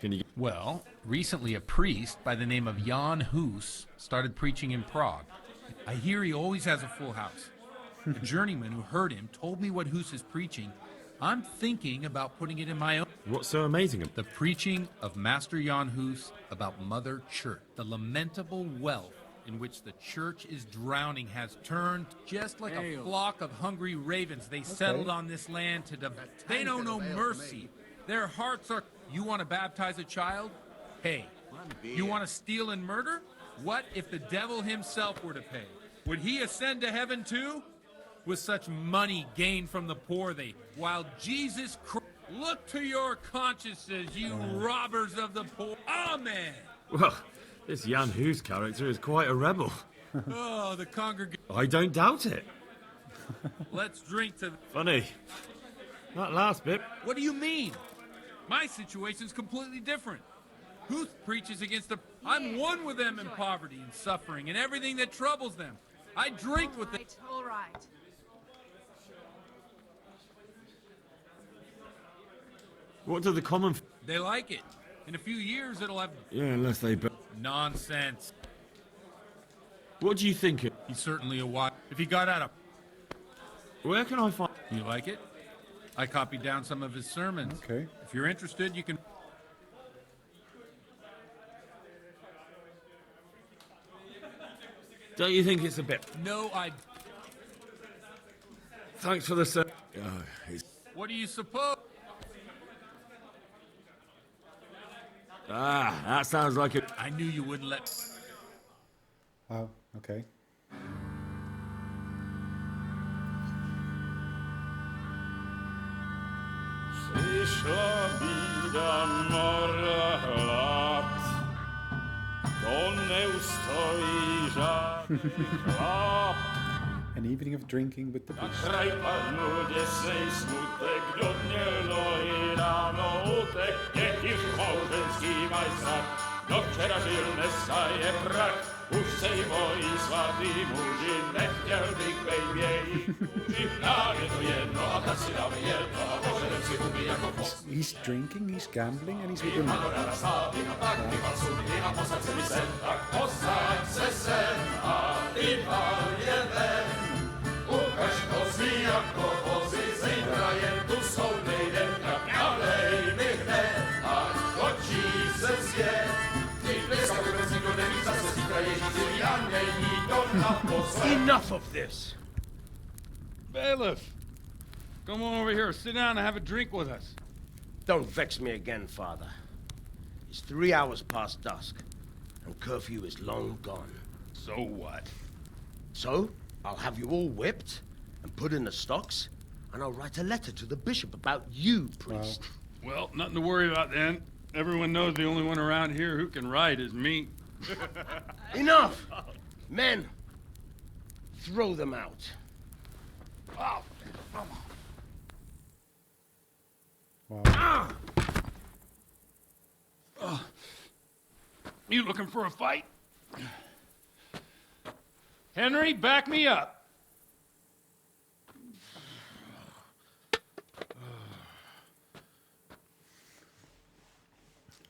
Can you... Well, recently a priest by the name of Jan Hus started preaching in Prague. I hear he always has a full house. A journeyman who heard him told me what Hus is preaching. I'm thinking about putting it in my own... What's so amazing? The preaching of Master Jan Hus about Mother Church. The lamentable wealth in which the church is drowning has turned just like a flock of hungry ravens. They settled on this land to... They know no mercy. Their hearts are... You want to baptize a child? Hey, you want to steal and murder? What if the devil himself were to pay? Would he ascend to heaven too? With such money gained from the poor, while Jesus Christ... Look to your consciences, you robbers of the poor. Amen! Well, this Jan Hus character is quite a rebel. Oh, the congregation... I don't doubt it. Let's drink to... Funny. That last bit. What do you mean? My situation's completely different. Huth preaches against the... I'm one with them in poverty and suffering and everything that troubles them. I drink with them. All right. What do the common... They like it. In a few years, it'll have... Yeah, unless they... Nonsense. What do you think? He's certainly a wise... If he got out of... Where can I find... You like it? I copied down some of his sermons. Okay. If you're interested, you can... Don't you think it's a bit... No, I... Thanks for the... What do you suppose? Ah, that sounds like it. I knew you wouldn't let... Wow, okay. Przyszła bida mora lat, to nie ustoi żaden chlap. An evening of drinking with the Na priest. kraj padł desej smutek, do dnielo i rano utek, niech już małżeński majstak, do wczera żył Mesaje prak. Už sejmoj svatý muži, nechtěl bych bej měj. Nám je to jedno a tak si dáme jedno a poženem He's drinking, he's gambling, and he's with women. Enough of this! Bailiff! Come on over here, sit down and have a drink with us. Don't vex me again, Father. It's 3 hours past dusk, and curfew is long gone. So what? So, I'll have you all whipped, and put in the stocks, and I'll write a letter to the bishop about you, priest. Well, nothing to worry about then. Everyone knows the only one around here who can ride is me. Enough! Men, throw them out. Oh. Wow. You looking for a fight? Henry, back me up.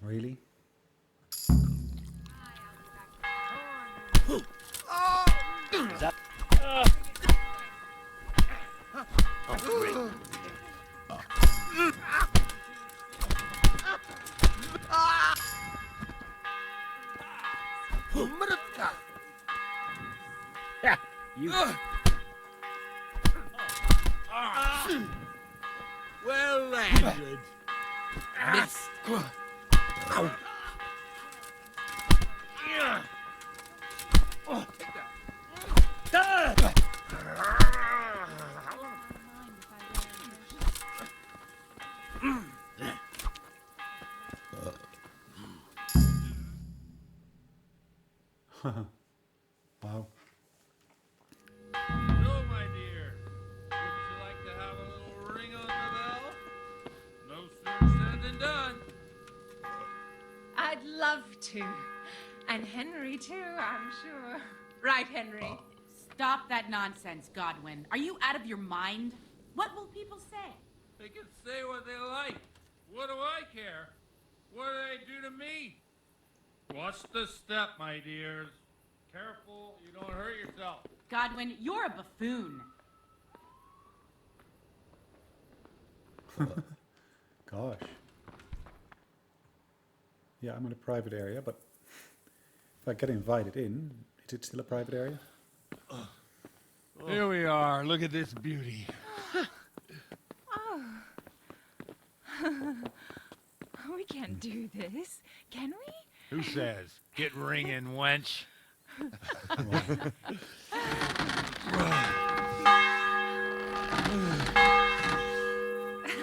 Really? Yeah, you. Well landed. Missed. Wow. So, my dear, wouldn't you like to have a little ring on the bell? No sooner said than done. I'd love to. And Henry, too, I'm sure. Right, Henry? Stop that nonsense, Godwin. Are you out of your mind? What will people say? They can say what they like. What do I care? What do they do to me? Watch the step, my dears. Careful, you don't hurt yourself. Godwin, you're a buffoon. Gosh. Yeah, I'm in a private area, but if I get invited in, is it still a private area? Here we are. Look at this beauty. We can't do this, can we? Who says? Get ringing, wench.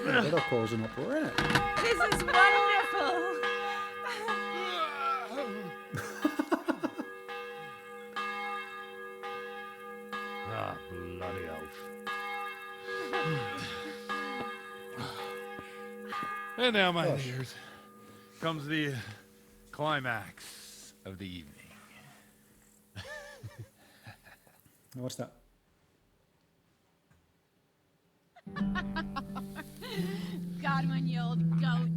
That'll cause an uproar, innit? This is wonderful. Ah, bloody oath. And now, my dears, comes the climax of the evening. What's that? Godwin, you old goat.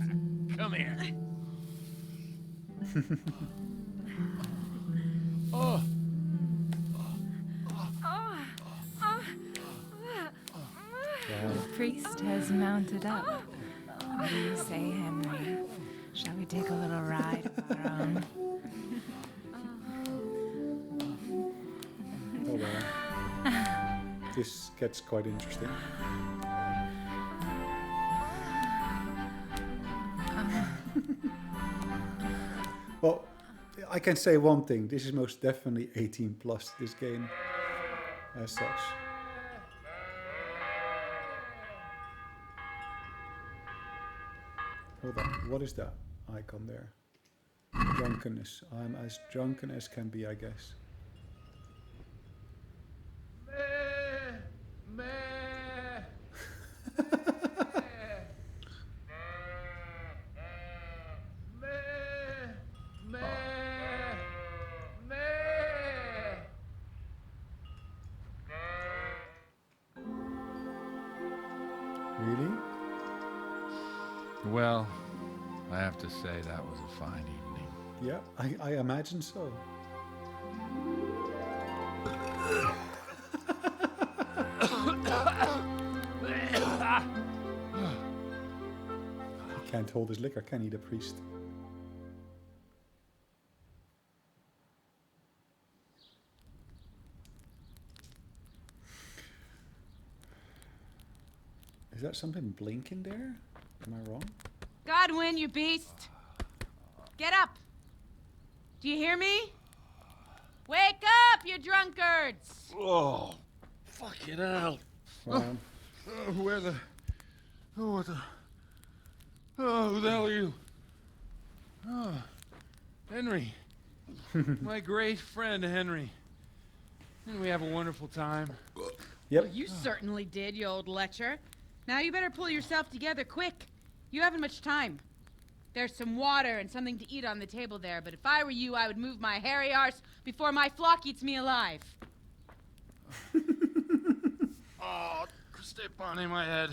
Come here. Oh. The priest has mounted up. What do you say, Henry? Shall we take a little ride of our own? Oh well. This gets quite interesting. Well, I can say one thing. This is most definitely 18 plus, this game, as such. Hold on, what is that icon there? Drunkenness. I'm as drunken as can be, I guess. Really? Well, I have to say that was a fine evening. Yeah, I imagine so. He can't hold his liquor, can he, the priest? Is that something blinking there? Am I wrong? Godwin, you beast! Get up! Do you hear me? Wake up, you drunkards! Oh, fucking hell. Wow. Where the... Oh, what the... Oh, who the hell are you? Oh, Henry. My great friend, Henry. Didn't we have a wonderful time? Yep. Well, you certainly did, you old lecher. Now you better pull yourself together quick. You haven't much time. There's some water and something to eat on the table there, but if I were you, I would move my hairy arse before my flock eats me alive. Oh, step on in my head.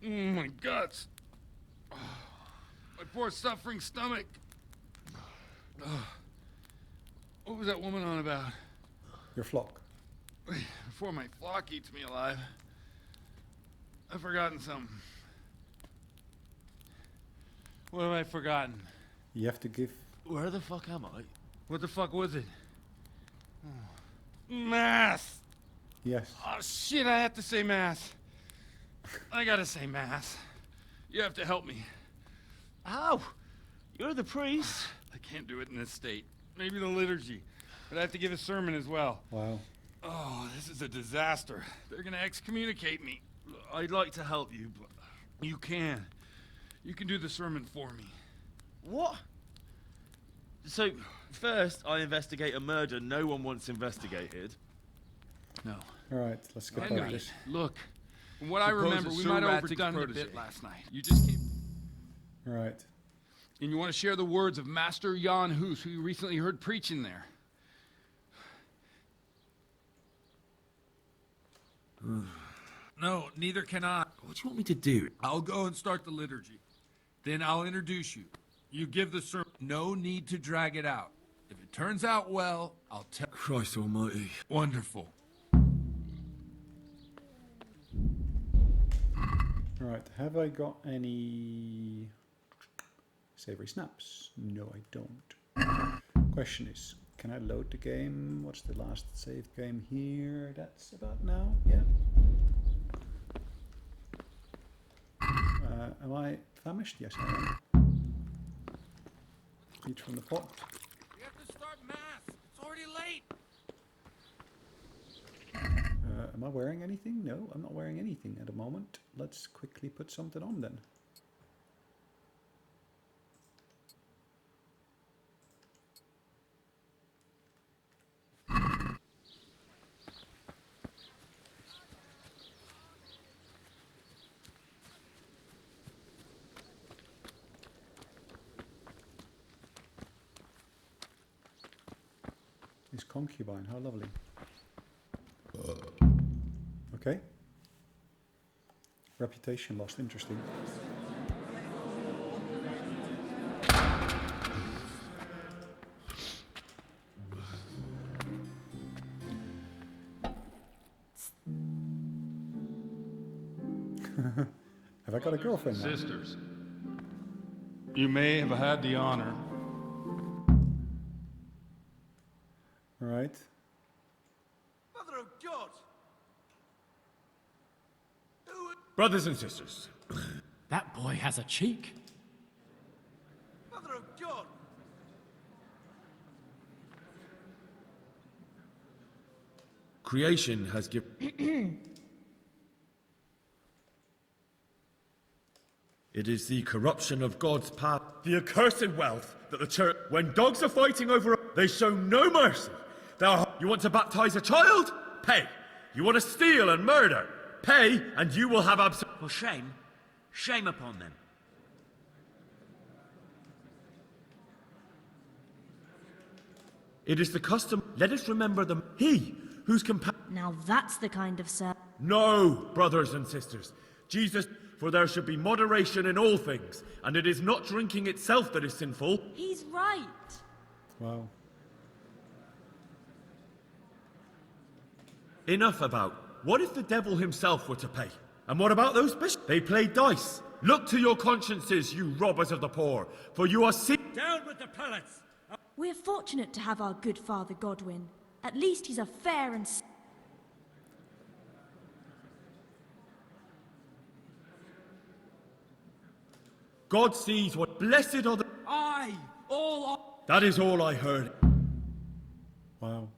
My guts. Oh, my poor suffering stomach. Oh, what was that woman on about? Your flock. Before my flock eats me alive. I've forgotten something. What have I forgotten? You have to give... Where the fuck am I? What the fuck was it? Oh. Mass! Yes. Oh shit, I have to say mass. I gotta say mass. You have to help me. How? You're the priest. I can't do it in this state. Maybe the liturgy. But I have to give a sermon as well. Wow. Oh, this is a disaster. They're gonna excommunicate me. I'd like to help you, but... You can. You can do the sermon for me. What? So, first, I investigate a murder no one wants investigated. No. Alright, let's get Henry, back to this. look. From what I Suppose remember, it's we Sir might have Radtic's overdone it a protege. bit last night. You just came... Alright. And you want to share the words of Master Jan Hus, who you recently heard preaching there. No, neither can I. What do you want me to do? I'll go and start the liturgy. Then I'll introduce you. You give the sermon. No need to drag it out. If it turns out well, I'll tell... Christ almighty. Wonderful. Alright, have I got any savory snaps? No, I don't. Question is, can I load the game? What's the last saved game here? That's about now, yeah. Am I famished? Yes, I am. Eat from the pot. We have to start mass. It's already late. Am I wearing anything? No, I'm not wearing anything at the moment. Let's quickly put something on then. His concubine, how lovely. Okay. Reputation lost, interesting. Have I got a girlfriend now? Sisters, you may have had the honor. All right. Mother of God! Brothers and sisters. That boy has a cheek. Mother of God! Creation has given... It is the corruption of God's power, the accursed wealth that the church... When dogs are fighting over... They show no mercy. You want to baptize a child? Pay. You want to steal and murder? Pay, and you will have absolute... For shame. Shame upon them. It is the custom... Let us remember them. He, whose companion... Now that's the kind of... No, brothers and sisters. Jesus, for there should be moderation in all things, and it is not drinking itself that is sinful. He's right. Wow. Enough about. What if the devil himself were to pay? And what about those bishops? They played dice. Look to your consciences, you robbers of the poor, for you are Down with the pellets! We're fortunate to have our good Father Godwin. At least he's a fair and... God sees what blessed are the... That is all I heard. Wow.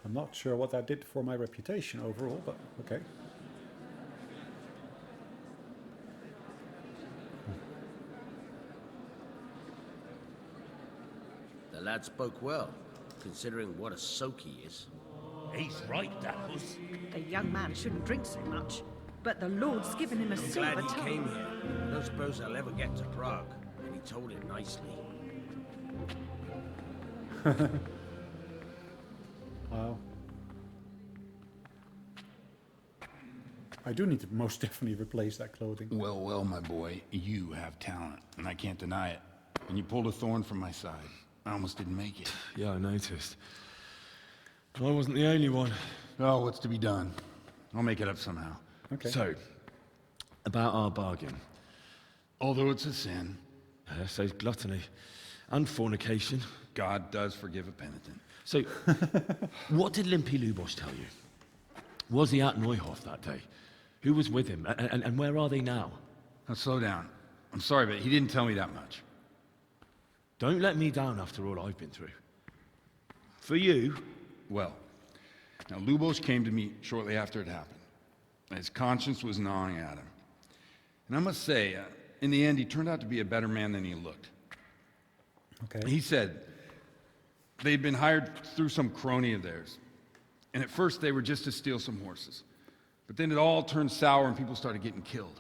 I'm not sure what that did for my reputation overall, but okay. The lad spoke well, considering what a soak he is. He's right, Dapples. The young man shouldn't drink so much, but the Lord's given him a I'm silver glad he tongue. came here. I don't suppose I'll ever get to Prague, and he told it nicely. Wow. I do need to most definitely replace that clothing. Well, well, my boy, you have talent, and I can't deny it. And you pulled a thorn from my side. I almost didn't make it. Yeah, I noticed. But I wasn't the only one. Oh, what's to be done? I'll make it up somehow. Okay. So, about our bargain. Although it's a sin. So gluttony and fornication. God does forgive a penitent. So, what did Limpy Lubosh tell you? Was he at Neuhof that day? Who was with him? And where are they now? Now, slow down. I'm sorry, but he didn't tell me that much. Don't let me down after all I've been through. For you... Well, now Lubosh came to me shortly after it happened. His conscience was gnawing at him. And I must say, in the end, he turned out to be a better man than he looked. Okay. He said they'd been hired through some crony of theirs. And at first they were just to steal some horses. But then it all turned sour and people started getting killed.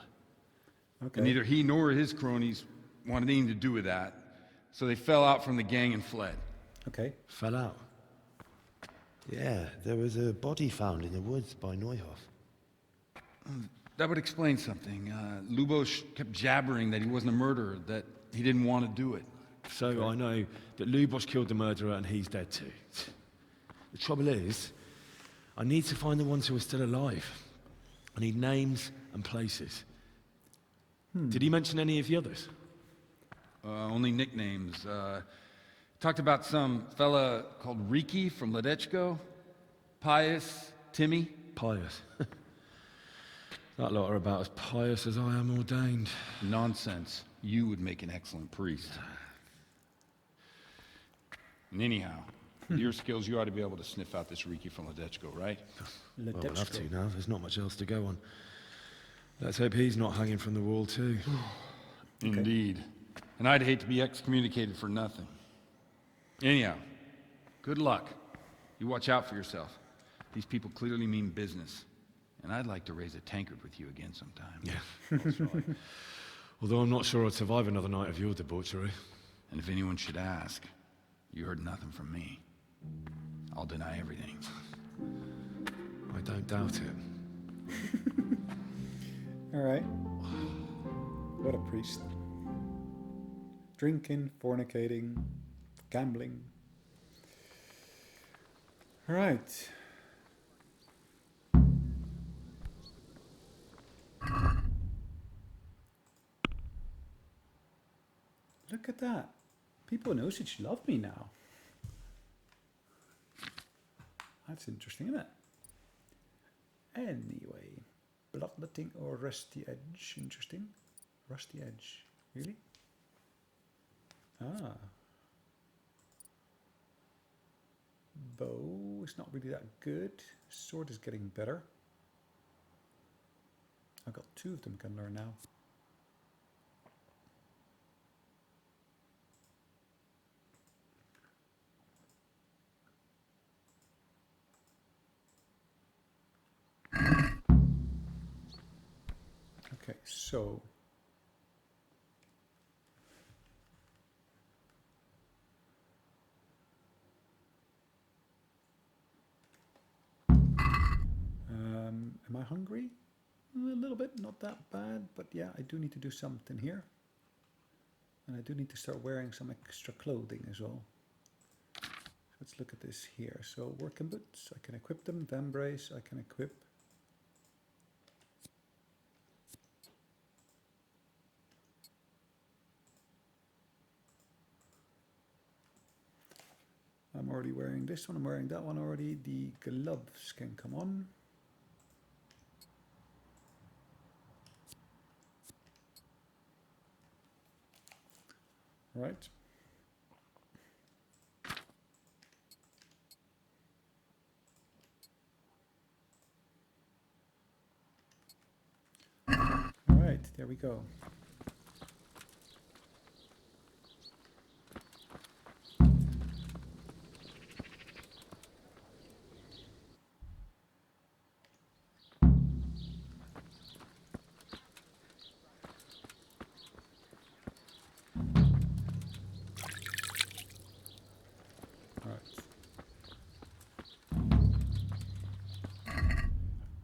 Okay. And neither he nor his cronies wanted anything to do with that. So they fell out from the gang and fled. Okay. Fell out? Yeah, there was a body found in the woods by Neuhof. That would explain something. Lubosh kept jabbering that he wasn't a murderer, that he didn't want to do it. So I know that Lubosh killed the murderer and he's dead too. The trouble is, I need to find the ones who are still alive. I need names and places. Did he mention any of the others? Only nicknames. Talked about some fella called Riki from Ledechko, Pius, Timmy. Pius. That lot are about as pious as I am ordained. Nonsense. You would make an excellent priest. And anyhow, with your skills, you ought to be able to sniff out this Riki from Ledechko, right? Well, we'll have to now. There's not much else to go on. Let's hope he's not hanging from the wall too. Indeed. And I'd hate to be excommunicated for nothing. Anyhow, good luck. You watch out for yourself. These people clearly mean business. And I'd like to raise a tankard with you again sometime. Yeah, that's right. Although I'm not sure I'd survive another night of your debauchery. And if anyone should ask, you heard nothing from me. I'll deny everything. I don't doubt it. All right. What a priest. Drinking, fornicating, gambling. All right. Look at that. People know that you love me now. That's interesting, isn't it? Anyway, bloodletting or rusty edge. Interesting. Rusty edge. Really? Ah. Bow is not really that good. Sword is getting better. I've got 2 of them I can learn now. Okay, so am I hungry? A little bit, not that bad, but yeah, I do need to do something here. And I do need to start wearing some extra clothing as well. Let's look at this here. So working boots, I can equip them. Vambrace, I can equip. I'm already wearing this one, I'm wearing that one already. The gloves can come on. Right. All right, there we go.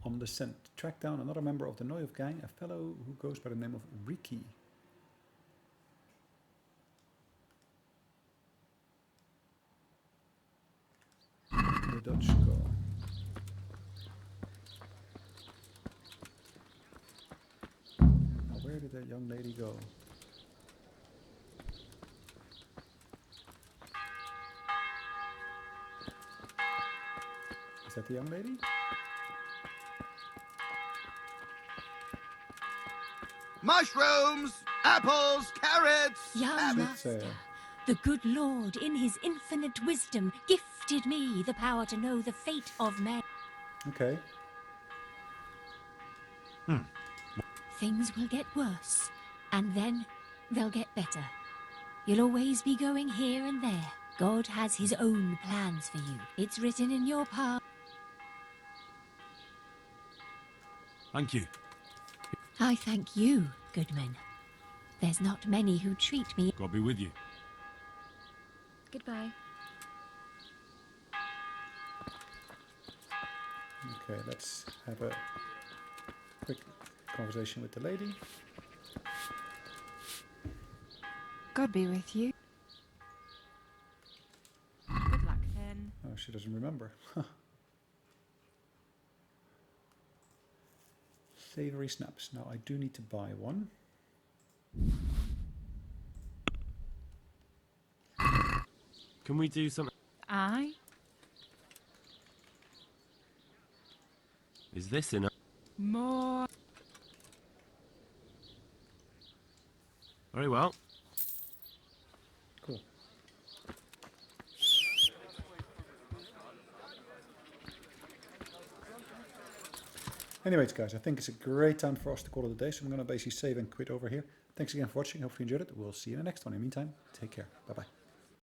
On the scent, track down another member of the Noyev gang, a fellow who goes by the name of Ricky. The Dutch go. Now where did that young lady go? Is that the young lady? Mushrooms, apples, carrots. Young master, the good Lord, in his infinite wisdom, gifted me the power to know the fate of men. Okay. Things will get worse, and then they'll get better. You'll always be going here and there. God has his own plans for you. It's written in your path. Thank you. I thank you, Goodman. There's not many who treat me. God be with you. Goodbye. Okay, let's have a quick conversation with the lady. God be with you. Good luck then. Oh, she doesn't remember. Savory snaps. Now I do need to buy one. Can we do something? Aye. Is this enough? More. Very well. Cool. Anyways, guys, I think it's a great time for us to call it a day, so I'm going to basically save and quit over here. Thanks again for watching. Hopefully you enjoyed it. We'll see you in the next one. In the meantime, take care. Bye-bye.